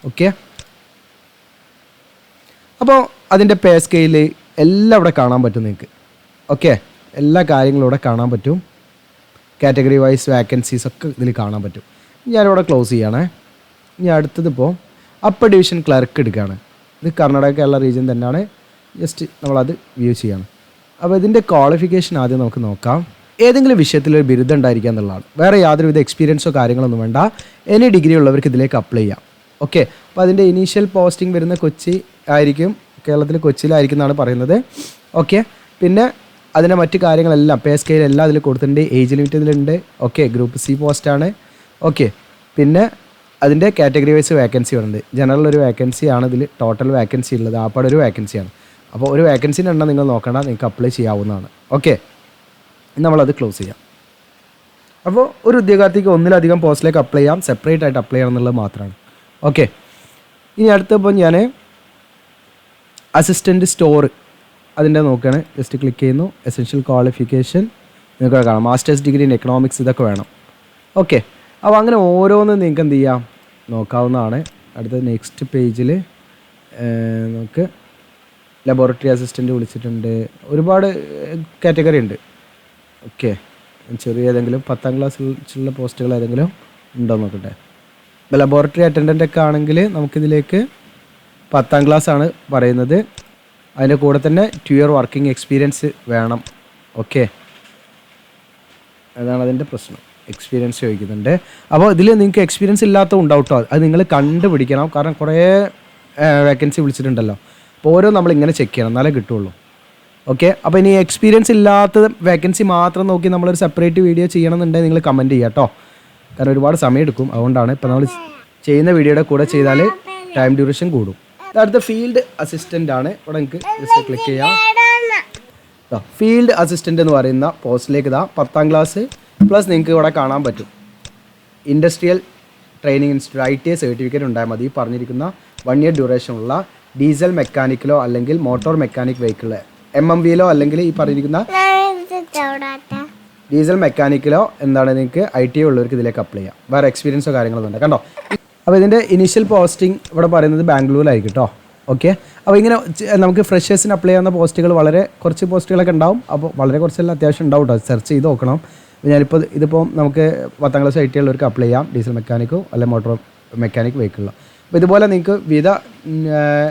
ഓക്കെ, അപ്പോൾ അതിൻ്റെ പേ സ്കെയിൽ എല്ലാം ഇവിടെ കാണാൻ പറ്റും നിങ്ങൾക്ക്. ഓക്കെ, എല്ലാ കാര്യങ്ങളും ഇവിടെ കാണാൻ പറ്റും. കാറ്റഗറി വൈസ് വാക്കൻസീസ് ഒക്കെ ഇതിൽ കാണാൻ പറ്റും. ഞാനിവിടെ ക്ലോസ് ചെയ്യണേ. ഇനി അടുത്തതിപ്പോൾ അപ്പർ ഡിവിഷൻ ക്ലർക്ക് എടുക്കുകയാണ്. ഇത് കർണാടക കേരള റീജിയൻ തന്നെയാണ്. ജസ്റ്റ് നമ്മളത് വ്യൂ ചെയ്യണം. അപ്പോൾ ഇതിൻ്റെ ക്വാളിഫിക്കേഷൻ ആദ്യം നമുക്ക് നോക്കാം. ഏതെങ്കിലും വിഷയത്തിലൊരു ബിരുദം ഉണ്ടായിരിക്കുക എന്നുള്ളതാണ്. വേറെ യാതൊരുവിധ എക്സ്പീരിയൻസോ കാര്യങ്ങളൊന്നും വേണ്ട. എനി ഡിഗ്രി ഉള്ളവർക്ക് ഇതിലേക്ക് അപ്ലൈ ചെയ്യാം. ഓക്കെ, അപ്പോൾ അതിൻ്റെ ഇനീഷ്യൽ പോസ്റ്റിംഗ് വരുന്ന കൊച്ചി ആയിരിക്കും, കേരളത്തിൽ കൊച്ചിയിലായിരിക്കും എന്നാണ് പറയുന്നത്. ഓക്കെ, പിന്നെ അതിൻ്റെ മറ്റു കാര്യങ്ങളെല്ലാം പേ സ്കെയിൽ എല്ലാം അതിൽ കൊടുത്തിട്ടുണ്ട്. ഏജ് ലിമിറ്റ് ഇതിലുണ്ട്. ഓക്കെ, ഗ്രൂപ്പ് സി പോസ്റ്റാണ്. ഓക്കെ, പിന്നെ അതിൻ്റെ കാറ്റഗറി വൈസ് വേക്കൻസി ഉണ്ട്. ജനറൽ ഒരു വേക്കൻസി ആണ് ഇതിൽ ടോട്ടൽ വേക്കൻസി ഉള്ളത്. ആപ്പാടെ ഒരു വേക്കൻസിയാണ്. അപ്പോൾ ഒരു വേക്കൻസിൻ്റെ എണ്ണം നിങ്ങൾ നോക്കണ്ട, നിങ്ങൾക്ക് അപ്ലൈ ചെയ്യാവുന്നതാണ്. ഓക്കെ, നമ്മളത് ക്ലോസ് ചെയ്യാം. അപ്പോൾ ഒരു ഉദ്യോഗാർത്ഥിക്ക് ഒന്നിലധികം പോസ്റ്റിലേക്ക് അപ്ലൈ ചെയ്യാം, സെപ്പറേറ്റ് ആയിട്ട് അപ്ലൈ ചെയ്യണം എന്നുള്ളത് മാത്രമാണ്. ഓക്കെ, ഇനി അടുത്തപ്പോൾ ഞാൻ അസിസ്റ്റൻറ്റ് സ്റ്റോർ അതിൻ്റെ നോക്കുകയാണ്. ജസ്റ്റ് ക്ലിക്ക് ചെയ്യുന്നു. എസെൻഷ്യൽ ക്വാളിഫിക്കേഷൻ നിങ്ങൾക്ക് കാണാം, മാസ്റ്റേഴ്സ് ഡിഗ്രി ഇൻ എക്കണോമിക്സ് ഇതൊക്കെ വേണം. ഓക്കെ, അപ്പോൾ അങ്ങനെ ഓരോന്നും നിങ്ങൾക്ക് എന്ത് ചെയ്യാം നോക്കാവുന്നതാണ്. അടുത്ത നെക്സ്റ്റ് പേജിൽ നമുക്ക് ലബോറട്ടറി അസിസ്റ്റൻറ്റ് വിളിച്ചിട്ടുണ്ട്. ഒരുപാട് കാറ്റഗറി ഉണ്ട്. ഓക്കെ, ചെറിയ ഏതെങ്കിലും 10ാം ക്ലാസ്സിലുള്ള പോസ്റ്റുകൾ ഏതെങ്കിലും ഉണ്ടോ നോക്കട്ടെ. ഇപ്പോൾ ലബോറട്ടറി അറ്റൻഡൻ്റ് ഒക്കെ ആണെങ്കിൽ നമുക്കിതിലേക്ക് 10ാം ക്ലാസ് ആണ് പറയുന്നത്. അതിൻ്റെ കൂടെ തന്നെ 2 ഇയർ വർക്കിംഗ് എക്സ്പീരിയൻസ് വേണം. ഓക്കെ, അതാണ് അതിൻ്റെ പ്രശ്നം, എക്സ്പീരിയൻസ് ചോദിക്കുന്നുണ്ട്. അപ്പോൾ ഇതിൽ നിങ്ങൾക്ക് എക്സ്പീരിയൻസ് ഇല്ലാത്തത് ഉണ്ടാവും കേട്ടോ. അത് നിങ്ങൾ കണ്ടുപിടിക്കണം. കാരണം കുറേ വേക്കൻസി വിളിച്ചിട്ടുണ്ടല്ലോ. അപ്പോൾ ഓരോ നമ്മൾ ഇങ്ങനെ ചെക്ക് ചെയ്യണം, എന്നാലേ കിട്ടുള്ളൂ. ഓക്കെ, അപ്പോൾ ഇനി എക്സ്പീരിയൻസ് ഇല്ലാത്ത വേക്കൻസി മാത്രം നോക്കി നമ്മളൊരു സെപ്പറേറ്റ് വീഡിയോ ചെയ്യണമെന്നുണ്ടെങ്കിൽ നിങ്ങൾ കമൻറ്റ് ചെയ്യുക കേട്ടോ. കാരണം ഒരുപാട് സമയം എടുക്കും. അതുകൊണ്ടാണ് ഇപ്പോൾ നമ്മൾ ചെയ്യുന്ന വീഡിയോയുടെ കൂടെ ചെയ്താൽ ടൈം ഡ്യൂറേഷൻ കൂടും. അടുത്ത ഫീൽഡ് അസിസ്റ്റൻ്റ് ആണ്. ഇവിടെ നിങ്ങൾക്ക് ജസ്റ്റ് ക്ലിക്ക് ചെയ്യാം. ഫീൽഡ് അസിസ്റ്റൻ്റ് എന്ന് പറയുന്ന പോസ്റ്റിലേക്ക് 10ാം ക്ലാസ് പ്ലസ് നിങ്ങൾക്ക് ഇവിടെ കാണാൻ പറ്റും industrial training institute ITI certificate ഉണ്ടായാൽ മതി. പറഞ്ഞിരിക്കുന്ന 1 ഇയർ ഡ്യൂറേഷനുള്ള ഡീസൽ മെക്കാനിക്കലോ അല്ലെങ്കിൽ മോട്ടോർ മെക്കാനിക് വെഹിക്കിള് MMVയിലോ അല്ലെങ്കിൽ ഈ പറഞ്ഞിരിക്കുന്ന ഡീസൽ മെക്കാനിക്കലോ എന്താണ് നിങ്ങൾക്ക് ITI ഉള്ളവർക്ക് ഇതിലേക്ക് അപ്ലൈ ചെയ്യാം. വേറെ എക്സ്പീരിയൻസോ കാര്യങ്ങളൊന്നും ഉണ്ട് കണ്ടോ. അപ്പോൾ ഇതിൻ്റെ ഇനീഷ്യൽ പോസ്റ്റിംഗ് ഇവിടെ പറയുന്നത് ബാംഗ്ലൂരിലായിരിക്കും കേട്ടോ. ഓക്കെ, അപ്പോൾ ഇങ്ങനെ നമുക്ക് ഫ്രഷേഴ്സിന് അപ്ലൈ ചെയ്യുന്ന പോസ്റ്റുകൾ വളരെ കുറച്ച് പോസ്റ്റുകളൊക്കെ ഉണ്ടാവും. അപ്പോൾ വളരെ കുറച്ചെല്ലാം അത്യാവശ്യം ഉണ്ടാവും കേട്ടോ. സെർച്ച് ചെയ്ത് നോക്കണം. ഞാനിപ്പോൾ ഇതിപ്പോൾ നമുക്ക് 10ാം ക്ലാസ് ITI ഉള്ളവർക്ക് അപ്ലൈ ചെയ്യാം, ഡീസൽ മെക്കാനിക്കോ അല്ലെങ്കിൽ മോട്ടോർ മെക്കാനിക് വെഹിക്കിളോ. അപ്പോൾ ഇതുപോലെ നിങ്ങൾക്ക് വിവിധ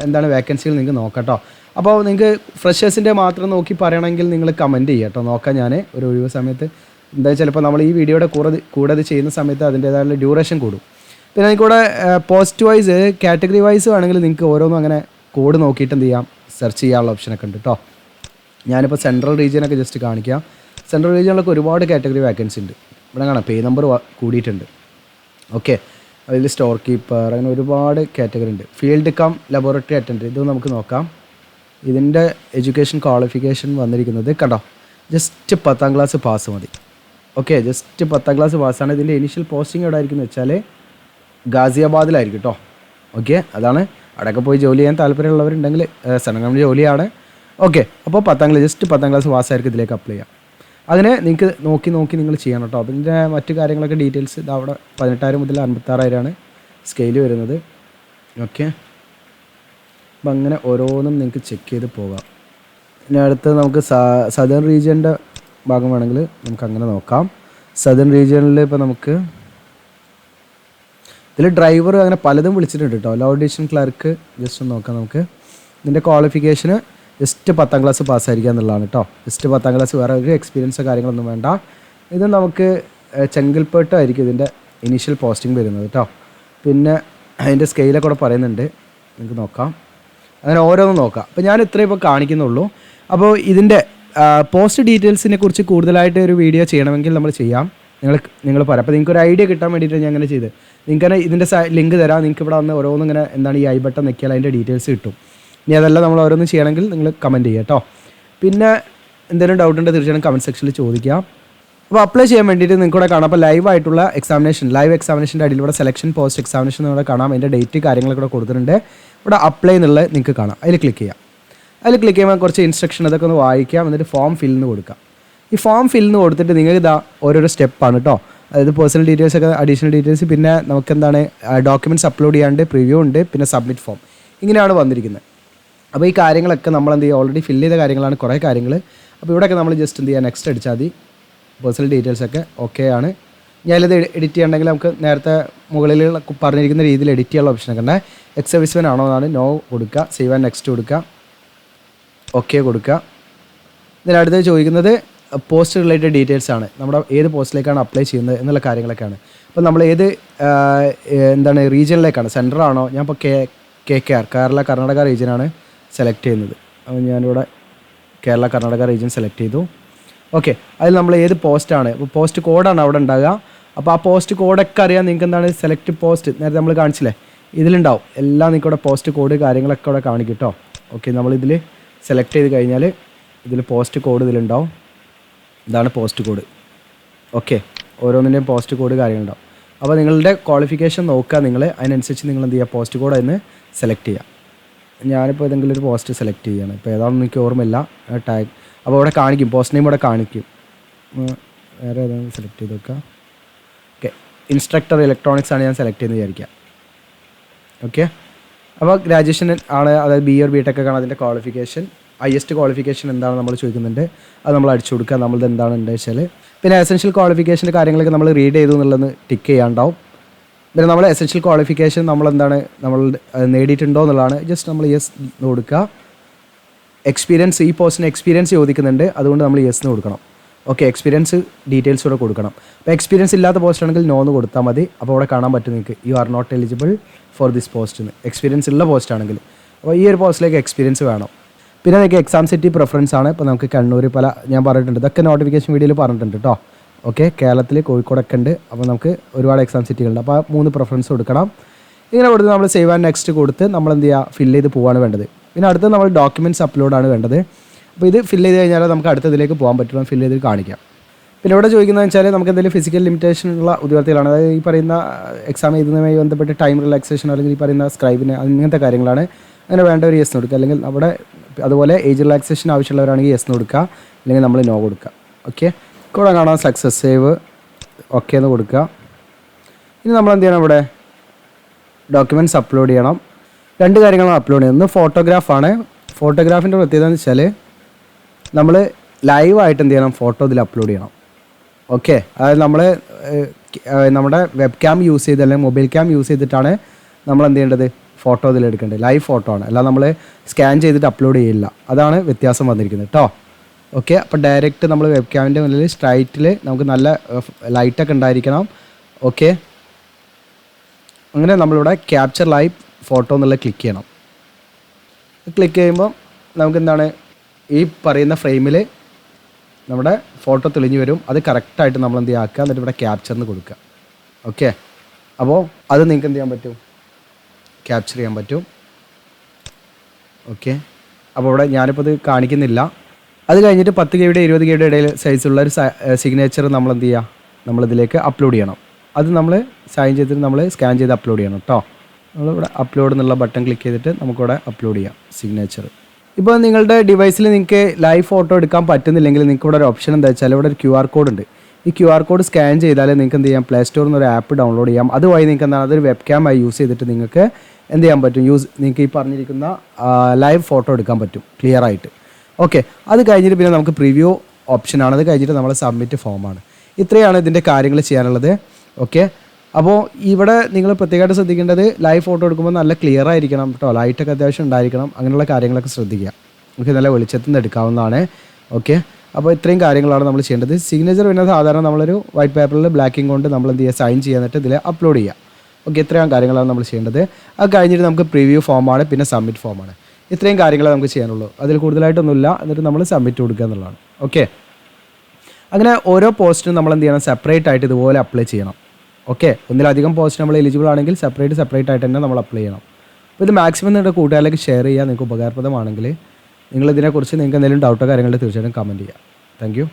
എന്താണ് വേക്കൻസികൾ നിങ്ങൾക്ക് നോക്കാം കേട്ടോ. അപ്പോൾ നിങ്ങൾക്ക് ഫ്രഷേഴ്സിൻ്റെ മാത്രം നോക്കി പറയണമെങ്കിൽ നിങ്ങൾ കമൻറ്റ് ചെയ്യുക കേട്ടോ. നോക്കാം ഞാൻ ഒരു ഒഴിവ് സമയത്ത്. എന്താ ചിലപ്പോൾ നമ്മൾ ഈ വീഡിയോയുടെ കൂടെ ചെയ്യുന്ന സമയത്ത് അതിൻ്റേതായുള്ള ഡ്യൂറേഷൻ കൂടും. പിന്നെ എനിക്കിവിടെ പോസ്റ്റ് വൈസ് കാറ്റഗറി വൈസ് വേണമെങ്കിൽ നിങ്ങൾക്ക് ഓരോന്നും അങ്ങനെ കോഡ് നോക്കിയിട്ട് എന്ത് ചെയ്യാം സെർച്ച് ചെയ്യാനുള്ള ഓപ്ഷനൊക്കെ ഉണ്ട് കേട്ടോ. ഞാനിപ്പോൾ സെൻട്രൽ റീജിയനൊക്കെ ജസ്റ്റ് കാണിക്കാം. സെൻട്രൽ റീജിയനിലൊക്കെ ഒരുപാട് കാറ്റഗറി വേക്കൻസി ഉണ്ട്. ഇവിടെ കാണാം പേ നമ്പർ കൂടിയിട്ടുണ്ട്. ഓക്കെ, അതിൽ സ്റ്റോർ കീപ്പർ അങ്ങനെ ഒരുപാട് കാറ്റഗറി ഉണ്ട്. ഫീൽഡ് കം ലബോറട്ടറി അറ്റൻഡൻറ്റ് ഇത് നമുക്ക് നോക്കാം. ഇതിൻ്റെ എഡ്യൂക്കേഷൻ ക്വാളിഫിക്കേഷൻ വന്നിരിക്കുന്നത് കണ്ടോ, ജസ്റ്റ് 10ാം ക്ലാസ് പാസ് മതി. ഓക്കെ, ജസ്റ്റ് 10ാം ക്ലാസ് പാസ്സാണ്. ഇതിൻ്റെ ഇനീഷ്യൽ പോസ്റ്റിംഗ് എവിടെ ആയിരിക്കും എന്ന് വെച്ചാൽ ഗാസിയാബാദിലായിരിക്കും കേട്ടോ. ഓക്കെ, അതാണ്. അവിടെയൊക്കെ പോയി ജോലി ചെയ്യാൻ താല്പര്യമുള്ളവരുണ്ടെങ്കിൽ സ്ഥലങ്ങളുടെ ജോലിയാണ്. ഓക്കെ, അപ്പോൾ 10ാം ക്ലാസ് ജസ്റ്റ് 10ാം ക്ലാസ് പാസ്സായിരിക്കും ഇതിലേക്ക് അപ്ലൈ ചെയ്യാം. അതിനെ നിങ്ങൾക്ക് നോക്കി നിങ്ങൾ ചെയ്യണം കേട്ടോ. അതിൻ്റെ മറ്റു കാര്യങ്ങളൊക്കെ ഡീറ്റെയിൽസ് ഇത് അവിടെ 18,000 മുതൽ 56,000 സ്കെയിൽ വരുന്നത്. ഓക്കെ, അപ്പം അങ്ങനെ ഓരോന്നും നിങ്ങൾക്ക് ചെക്ക് ചെയ്ത് പോകാം. ഇനി അടുത്ത് നമുക്ക് സദേൺ റീജിയൻ്റെ ഭാഗം വേണമെങ്കിൽ നമുക്ക് അങ്ങനെ നോക്കാം. സദേൺ റീജിയനിൽ ഇപ്പോൾ നമുക്ക് ഇതിൽ ഡ്രൈവർ അങ്ങനെ പലതും വിളിച്ചിട്ടുണ്ട് കേട്ടോ. ലോ ഡിവിഷൻ ക്ലർക്ക് ജസ്റ്റ് ഒന്ന് നോക്കാം നമുക്ക്. ഇതിൻ്റെ ക്വാളിഫിക്കേഷന് ജസ്റ്റ് 10ാം ക്ലാസ് പാസ്സായിരിക്കുക എന്നുള്ളതാണ് കേട്ടോ. ജസ്റ്റ് 10ാം ക്ലാസ്, വേറെ ഒരു എക്സ്പീരിയൻസോ കാര്യങ്ങളൊന്നും വേണ്ട. ഇത് നമുക്ക് ചെങ്കൽപ്പേട്ടായിരിക്കും ഇതിൻ്റെ ഇനീഷ്യൽ പോസ്റ്റിംഗ് വരുന്നത് കേട്ടോ. പിന്നെ അതിൻ്റെ സ്കെയിലൊക്കെ കൂടെ പറയുന്നുണ്ട്, നിങ്ങൾക്ക് നോക്കാം. അങ്ങനെ ഓരോന്നും നോക്കാം. അപ്പോൾ ഞാൻ ഇത്രയും ഇപ്പോൾ കാണിക്കുന്നുള്ളൂ. അപ്പോൾ ഇതിൻ്റെ പോസ്റ്റ് ഡീറ്റെയിൽസിനെ കുറിച്ച് കൂടുതലായിട്ട് ഒരു വീഡിയോ ചെയ്യണമെങ്കിൽ നമ്മൾ ചെയ്യാം. നിങ്ങൾ പറയാം. അപ്പോൾ നിങ്ങൾക്ക് ഒരു ഐഡിയ കിട്ടാൻ വേണ്ടിയിട്ട് ഞാൻ അങ്ങനെ ചെയ്ത് നിങ്ങൾക്ക് ഇതിൻ്റെ ലിങ്ക് തരാം. നിങ്ങൾക്ക് ഇവിടെ വന്ന് ഓരോന്നും ഇങ്ങനെ എന്താണ് ഈ ബട്ടൺ നിൽക്കിയാൽ അതിൻ്റെ ഡീറ്റെയിൽസ് കിട്ടും. ഇനി അതെല്ലാം നമ്മൾ ഓരോന്നും ചെയ്യണമെങ്കിൽ നിങ്ങൾ കമൻറ്റ് ചെയ്യുക കേട്ടോ. പിന്നെ എന്തെങ്കിലും ഡൗട്ട് ഉണ്ടെങ്കിൽ തീർച്ചയായും കമൻറ്റ് സെക്ഷനിൽ ചോദിക്കാം. അപ്പോൾ അപ്ലൈ ചെയ്യാൻ വേണ്ടിയിട്ട് നിങ്ങൾക്ക് ഇവിടെ കാണാം. അപ്പോൾ ലൈവ് എക്സാമിനേഷൻ്റെ അടിയിൽ ഇവിടെ സെലക്ഷൻ പോസ്റ്റ് എക്സാമിനേഷൻ ഇവിടെ കാണാം. അതിൻ്റെ ഡേറ്റ് കാര്യങ്ങളൊക്കെ ഇവിടെ കൊടുത്തിട്ടുണ്ട്. ഇവിടെ അപ്ലൈ എന്നുള്ളത് നിങ്ങൾക്ക് കാണാം. അതിൽ ക്ലിക്ക് ചെയ്യാം. അതിൽ ക്ലിക്ക് ചെയ്യുമ്പോൾ കുറച്ച് ഇൻസ്ട്രക്ഷൻ അതൊക്കെ ഒന്ന് വായിക്കാം. എന്നിട്ട് ഫോം ഫില്ലിന് കൊടുക്കാം. ഈ ഫോം ഫില്ലിന് കൊടുത്തിട്ട് നിങ്ങൾക്ക് ഇതാ ഓരോരോ സ്റ്റെപ്പാണ് കേട്ടോ. അതായത് പേഴ്സണൽ ഡീറ്റെയിൽസ് ഒക്കെ, അഡീഷണൽ ഡീറ്റെയിൽസ്, പിന്നെ നമുക്ക് എന്താണ് ഡോക്യുമെൻറ്റ്സ് അപ്ലോഡ് ചെയ്യാണ്ട്, പ്രിവ്യൂ ഉണ്ട്, പിന്നെ സബ്മിറ്റ് ഫോം, ഇങ്ങനെയാണ് വന്നിരിക്കുന്നത്. അപ്പോൾ ഈ കാര്യങ്ങളൊക്കെ നമ്മൾ എന്ത് ചെയ്യുക, ഓൾറെഡി ഫില്ല് ചെയ്ത കാര്യങ്ങളാണ് കുറേ കാര്യങ്ങൾ. അപ്പോൾ ഇവിടെയൊക്കെ നമ്മൾ ജസ്റ്റ് എന്ത് ചെയ്യുക, നെക്സ്റ്റ് അടിച്ചാൽ മതി. പേഴ്സണൽ ഡീറ്റെയിൽസൊക്കെ ഓക്കെ ആണ്. ഞാനിത് എഡിറ്റ് ചെയ്യണമെങ്കിൽ നമുക്ക് നേരത്തെ മുകളിൽ പറഞ്ഞിരിക്കുന്ന രീതിയിൽ എഡിറ്റ് ചെയ്യാനുള്ള ഓപ്ഷനൊക്കെ ഉണ്ട്. എക്സ് സർവീസ്മാൻ ആണോ എന്നാണ് നോ കൊടുക്കുക, സേവ് ആൻഡ് നെക്സ്റ്റ് കൊടുക്കുക, ഓക്കെ കൊടുക്കുക. ഇതിനടുത്ത് ചോദിക്കുന്നത് പോസ്റ്റ് റിലേറ്റഡ് ഡീറ്റെയിൽസ് ആണ്, നമ്മുടെ ഏത് പോസ്റ്റിലേക്കാണ് അപ്ലൈ ചെയ്യുന്നത് എന്നുള്ള കാര്യങ്ങളൊക്കെയാണ്. അപ്പോൾ നമ്മൾ ഏത് എന്താണ് റീജിയനിലേക്കാണ്, സെൻറ്ററാണോ, ഞാൻ ഇപ്പോൾ KKR കർണാടക റീജിയനാണ് സെലക്ട് ചെയ്യുന്നത്. അപ്പോൾ ഞാനിവിടെ കേരള കർണാടക റീജിയൻ സെലക്ട് ചെയ്തു. ഓക്കെ, അതിൽ നമ്മൾ ഏത് പോസ്റ്റാണ്, ഇപ്പോൾ പോസ്റ്റ് കോഡാണ് അവിടെ ഉണ്ടാകുക. അപ്പോൾ ആ പോസ്റ്റ് കോഡൊക്കെ അറിയാൻ നിങ്ങൾക്ക് എന്താണ് സെലക്ട് പോസ്റ്റ് നേരത്തെ നമ്മൾ കാണിച്ചില്ലേ, ഇതിലുണ്ടാവും എല്ലാം. നിങ്ങൾക്ക് ഇവിടെ പോസ്റ്റ് കോഡ് കാര്യങ്ങളൊക്കെ ഇവിടെ കാണിക്കും കേട്ടോ. ഓക്കെ, നമ്മളിതിൽ സെലക്ട് ചെയ്ത് കഴിഞ്ഞാൽ ഇതിൽ പോസ്റ്റ് കോഡ് ഇതിലുണ്ടാവും. ഇതാണ് പോസ്റ്റ് കോഡ്. ഓക്കെ, ഓരോന്നിൻ്റെയും പോസ്റ്റ് കോഡ് കാര്യങ്ങളുണ്ടാവും. അപ്പോൾ നിങ്ങളുടെ ക്വാളിഫിക്കേഷൻ നോക്കുക, നിങ്ങൾ അതിനനുസരിച്ച് നിങ്ങൾ എന്ത് ചെയ്യുക, പോസ്റ്റ് കോഡ് അതിന് സെലക്ട് ചെയ്യുക. ഞാനിപ്പോൾ ഏതെങ്കിലും ഒരു പോസ്റ്റ് സെലക്ട് ചെയ്യുകയാണ്. ഇപ്പോൾ ഏതാണെന്ന് എനിക്ക് ഓർമ്മയില്ല ടാഗ്. അപ്പോൾ ഇവിടെ കാണിക്കും, പോസ്റ്റ് നെയിം ഇവിടെ കാണിക്കും. വേറെ ഏതാണ് സെലക്ട് ചെയ്ത് വെക്കുക. ഓക്കെ, ഇൻസ്ട്രക്ടർ ഇലക്ട്രോണിക്സ് ആണ് ഞാൻ സെലക്ട് ചെയ്യുന്നത് വിചാരിക്കുക. ഓക്കെ, അപ്പോൾ ഗ്രാജുവേഷൻ ആണ്, അതായത് BA or BTech ഒക്കെ ആണ് അതിൻ്റെ ക്വാളിഫിക്കേഷൻ. ഹയസ്റ്റ് ക്വാളിഫിക്കേഷൻ എന്താണ് നമ്മൾ ചോദിക്കുന്നുണ്ട്, അത് നമ്മൾ അടിച്ചു കൊടുക്കുക. നമ്മളത് എന്താണ് എന്താ വെച്ചാൽ പിന്നെ എസെൻഷ്യൽ ക്വാളിഫിക്കേഷൻ്റെ കാര്യങ്ങളൊക്കെ നമ്മൾ റീഡ് ചെയ്തു എന്നുള്ളത് ടിക്ക് ചെയ്യാണ്ടാവും. പിന്നെ നമ്മൾ എസെൻഷ്യൽ ക്വാളിഫിക്കേഷൻ നമ്മളെന്താണ് നമ്മൾ നേടിയിട്ടുണ്ടോ എന്നുള്ളതാണ്. ജസ്റ്റ് നമ്മൾ യെസ് കൊടുക്കുക. എക്സ്പീരിയൻസ്, ഈ പോസ്റ്റിന് എക്സ്പീരിയൻസ് ചോദിക്കുന്നുണ്ട്, അതുകൊണ്ട് നമ്മൾ യെസ് കൊടുക്കണം. ഓക്കെ, എക്സ്പീരിയൻസ് ഡീറ്റെയിൽസ് കൂടെ കൊടുക്കണം. അപ്പോൾ എക്സ്പീരിയൻസ് ഇല്ലാത്ത പോസ്റ്റ് ആണെങ്കിൽ നോ എന്ന് കൊടുത്താൽ മതി. അപ്പോൾ അവിടെ കാണാൻ പറ്റും നിങ്ങൾക്ക് you are not eligible for this post. Experience ഉള്ള പോസ്റ്റ് ആണെങ്കിൽ, അപ്പോൾ ഈ ഒരു പോസ്റ്റിലേക്ക് എക്സ്പീരിയൻസ് വേണം. പിന്നെ നിങ്ങൾക്ക് എക്സാം സിറ്റി പ്രിഫറൻസ് ആണ്. ഇപ്പോൾ നമുക്ക് കണ്ണൂർ പല ഞാൻ പറഞ്ഞിട്ടുണ്ട്, ഇതൊക്കെ നോട്ടിഫിക്കേഷൻ വീഡിയോയിൽ പറഞ്ഞിട്ടുണ്ട് കേട്ടോ. ഓക്കെ, കേരളത്തിൽ കോഴിക്കോടൊക്കെ ഉണ്ട്. അപ്പോൾ നമുക്ക് ഒരുപാട് എക്സാം സിറ്റികളുണ്ട്. അപ്പോൾ 3 പ്രിഫറൻസ് കൊടുക്കണം. ഇങ്ങനെ കൊടുത്ത് നമ്മൾ സേവ് ആൻഡ് നെക്സ്റ്റ് കൊടുത്ത് നമ്മൾ എന്ത് ചെയ്യുക, ഫില്ല് ചെയ്ത് പോകാണ് വേണ്ടത്. പിന്നെ അടുത്ത് നമ്മൾ ഡോക്യുമെൻറ്റ്സ് അപ്ലോഡാണ് വേണ്ടത്. അപ്പോൾ ഇത് ഫില്ല് ചെയ്ത് കഴിഞ്ഞാൽ നമുക്ക് അടുത്തതിലേക്ക് പോകാൻ പറ്റും, ഫില്ല് ചെയ്ത് കാണിക്കാം. പിന്നെ ഇവിടെ ചോദിക്കുന്നതെന്ന് വെച്ചാൽ നമുക്ക് എന്തെങ്കിലും ഫിസിക്കൽ ലിമിറ്റേഷൻ ഉള്ള ഉദ്യോഗാർത്ഥികളാണ്, അതായത് ഈ പറയുന്ന എക്സാം എഴുതുന്നതുമായി ബന്ധപ്പെട്ട് ടൈം റിലാക്സേഷൻ അല്ലെങ്കിൽ ഈ പറയുന്ന സ്ക്രൈബിന് അങ്ങനത്തെ കാര്യങ്ങളാണ്. അങ്ങനെ വേണ്ട ഒരു യെസ് കൊടുക്കുക. അല്ലെങ്കിൽ അവിടെ അതുപോലെ ഏജ് റിലാക്സേഷൻ ആവശ്യമുള്ളവരാണെങ്കിൽ യെസ് കൊടുക്കുക, അല്ലെങ്കിൽ നമ്മൾ നോ കൊടുക്കുക. ഓക്കെ, കൂടെ കാണാം സക്സസ് സേവ് ഓക്കെ എന്ന് കൊടുക്കുക. ഇനി നമ്മൾ എന്ത് ചെയ്യണം, ഇവിടെ ഡോക്യുമെൻറ്റ്സ് അപ്ലോഡ് ചെയ്യണം. 2 കാര്യങ്ങളാണ് അപ്ലോഡ് ചെയ്യുന്നത്. ഒന്ന് ഫോട്ടോഗ്രാഫാണ്. ഫോട്ടോഗ്രാഫിൻ്റെ പ്രത്യേകത എന്ന് വെച്ചാൽ നമ്മൾ ലൈവായിട്ട് എന്ത് ചെയ്യണം, ഫോട്ടോ ഇതിൽ അപ്ലോഡ് ചെയ്യണം. ഓക്കെ, അതായത് നമ്മൾ നമ്മുടെ വെബ് ക്യാം യൂസ് ചെയ്ത് അല്ലെങ്കിൽ മൊബൈൽ ക്യാം യൂസ് ചെയ്തിട്ടാണ് നമ്മൾ എന്ത് ചെയ്യേണ്ടത്, ഫോട്ടോ ഇതിലെടുക്കേണ്ടത്. ലൈവ് ഫോട്ടോ ആണ്, അല്ല നമ്മൾ സ്കാൻ ചെയ്തിട്ട് അപ്ലോഡ് ചെയ്യില്ല. അതാണ് വ്യത്യാസം വന്നിരിക്കുന്നത് കേട്ടോ. ഓക്കെ, അപ്പോൾ ഡയറക്റ്റ് നമ്മൾ വെബ് ക്യാമിൻ്റെ മുന്നിൽ സ്ട്രൈറ്റിൽ നമുക്ക് നല്ല ലൈറ്റൊക്കെ ഉണ്ടായിരിക്കണം. ഓക്കെ, അങ്ങനെ നമ്മളിവിടെ ക്യാപ്ചർ ലൈവ് ഫോട്ടോ എന്നുള്ളത് ക്ലിക്ക് ചെയ്യണം. ക്ലിക്ക് ചെയ്യുമ്പോൾ നമുക്ക് എന്താണ്, ഈ പറയുന്ന ഫ്രെയിമിൽ നമ്മുടെ ഫോട്ടോ തെളിഞ്ഞ് വരും. അത് കറക്റ്റായിട്ട് നമ്മൾ എന്ത് ചെയ്യുക, എന്നിട്ട് ഇവിടെ ക്യാപ്ചറിന് കൊടുക്കുക. ഓക്കെ, അപ്പോൾ അത് നിങ്ങൾക്ക് എന്ത് ചെയ്യാൻ പറ്റും, ക്യാപ്ചർ ചെയ്യാൻ പറ്റും. ഓക്കെ, അപ്പോൾ ഇവിടെ ഞാനിപ്പോൾ ഇത് കാണിക്കുന്നില്ല. അത് കഴിഞ്ഞിട്ട് 10 KB 20 KB ഇടയിൽ സൈസുള്ള ഒരു സിഗ്നേച്ചർ നമ്മൾ എന്ത് ചെയ്യുക, നമ്മളിതിലേക്ക് അപ്ലോഡ് ചെയ്യണം. അത് നമ്മൾ സൈൻ ചെയ്തിട്ട് നമ്മൾ സ്കാൻ ചെയ്ത് അപ്ലോഡ് ചെയ്യണം കേട്ടോ. നമ്മളിവിടെ അപ്ലോഡ് എന്നുള്ള ബട്ടൺ ക്ലിക്ക് ചെയ്തിട്ട് നമുക്കിവിടെ അപ്ലോഡ് ചെയ്യാം സിഗ്നേച്ചർ. ഇപ്പോൾ നിങ്ങളുടെ ഡിവൈസിൽ നിങ്ങൾക്ക് ലൈവ് ഫോട്ടോ എടുക്കാൻ പറ്റുന്നില്ലെങ്കിൽ നിങ്ങൾക്ക് ഇവിടെ ഒരു ഓപ്ഷൻ എന്താ വെച്ചാൽ ഇവിടെ ഒരു QR കോഡ് ഉണ്ട്. ഈ QR കോഡ് സ്കാൻ ചെയ്താൽ നിങ്ങൾക്ക് എന്ത് ചെയ്യാം, പ്ലേ സ്റ്റോറിൽ നിന്ന് ഒരു ആപ്പ് ഡൗൺലോഡ് ചെയ്യാം. അതുവഴി നിങ്ങൾക്ക് എന്താണ്, അതൊരു വെബ് ക്യാമായി യൂസ് ചെയ്തിട്ട് നിങ്ങൾക്ക് എന്ത് ചെയ്യാൻ പറ്റും, നിങ്ങൾക്ക് ഈ പറഞ്ഞിരിക്കുന്ന ലൈവ് ഫോട്ടോ എടുക്കാൻ പറ്റും ക്ലിയർ ആയിട്ട്. ഓക്കെ, അത് കഴിഞ്ഞിട്ട് പിന്നെ നമുക്ക് പ്രിവ്യൂ ഓപ്ഷനാണ്. അത് കഴിഞ്ഞിട്ട് നമ്മൾ സബ്മിറ്റ് ഫോമാണ്. ഇത്രയാണ് ഇതിൻ്റെ കാര്യങ്ങൾ ചെയ്യാനുള്ളത്. ഓക്കെ, അപ്പോൾ ഇവിടെ നിങ്ങൾ പ്രത്യേകമായിട്ട് ശ്രദ്ധിക്കേണ്ടത് ലൈവ് ഫോട്ടോ എടുക്കുമ്പോൾ നല്ല ക്ലിയർ ആയിരിക്കണം കേട്ടോ, ലൈറ്റൊക്കെ അത്യാവശ്യം ഉണ്ടായിരിക്കണം. അങ്ങനെയുള്ള കാര്യങ്ങളൊക്കെ ശ്രദ്ധിക്കുക. ഓക്കെ, നല്ല വെളിച്ചത്തിൽ നിന്ന് എടുക്കാവുന്നതാണ്. ഓക്കെ, അപ്പോൾ ഇത്രയും കാര്യങ്ങളാണ് നമ്മൾ ചെയ്യേണ്ടത്. സിഗ്നേച്ചർ പിന്നെ സാധാരണ നമ്മളൊരു വൈറ്റ് പേപ്പറിൽ ബ്ലാക്കിങ് കൊണ്ട് നമ്മൾ എന്ത് ചെയ്യുക, സൈൻ ചെയ്യാന്നിട്ട് ഇതിൽ അപ്ലോഡ് ചെയ്യുക. ഓക്കെ, ഇത്രയും കാര്യങ്ങളാണ് നമ്മൾ ചെയ്യേണ്ടത്. അത് കഴിഞ്ഞിട്ട് നമുക്ക് പ്രിവ്യൂ ഫോമാണ്, പിന്നെ സബ്മിറ്റ് ഫോമാണ്. ഇത്രയും കാര്യങ്ങളെ നമുക്ക് ചെയ്യാനുള്ളൂ, അതിൽ കൂടുതലായിട്ടൊന്നുമില്ല. എന്നിട്ട് നമ്മൾ സബ്മിറ്റ് കൊടുക്കുക എന്നുള്ളതാണ്. ഓക്കെ, അങ്ങനെ ഓരോ പോസ്റ്റിനും നമ്മൾ എന്ത് ചെയ്യണം, സെപ്പറേറ്റ് ആയിട്ട് ഇതുപോലെ അപ്ലൈ ചെയ്യണം. ഓക്കെ, ഒന്നിലധികം പോസ്റ്റ് നമ്മൾ എലിജിബിൾ ആണെങ്കിൽ സെപ്പറേറ്റ് ആയിട്ട് തന്നെ നമ്മൾ അപ്ലൈ ചെയ്യണം. അപ്പോൾ ഇത് മാക്സിമം നിങ്ങളുടെ കൂട്ടുകാരിലേക്ക് ഷെയർ ചെയ്യുക. നിങ്ങൾക്ക് ഉപകാരപ്രദമാണെങ്കിൽ നിങ്ങളിതിനെക്കുറിച്ച് നിങ്ങൾക്ക് എന്തെങ്കിലും ഡൗട്ടോ കാര്യങ്ങൾ തീർച്ചയായിട്ടും കമൻറ്റ് ചെയ്യുക. Thank you.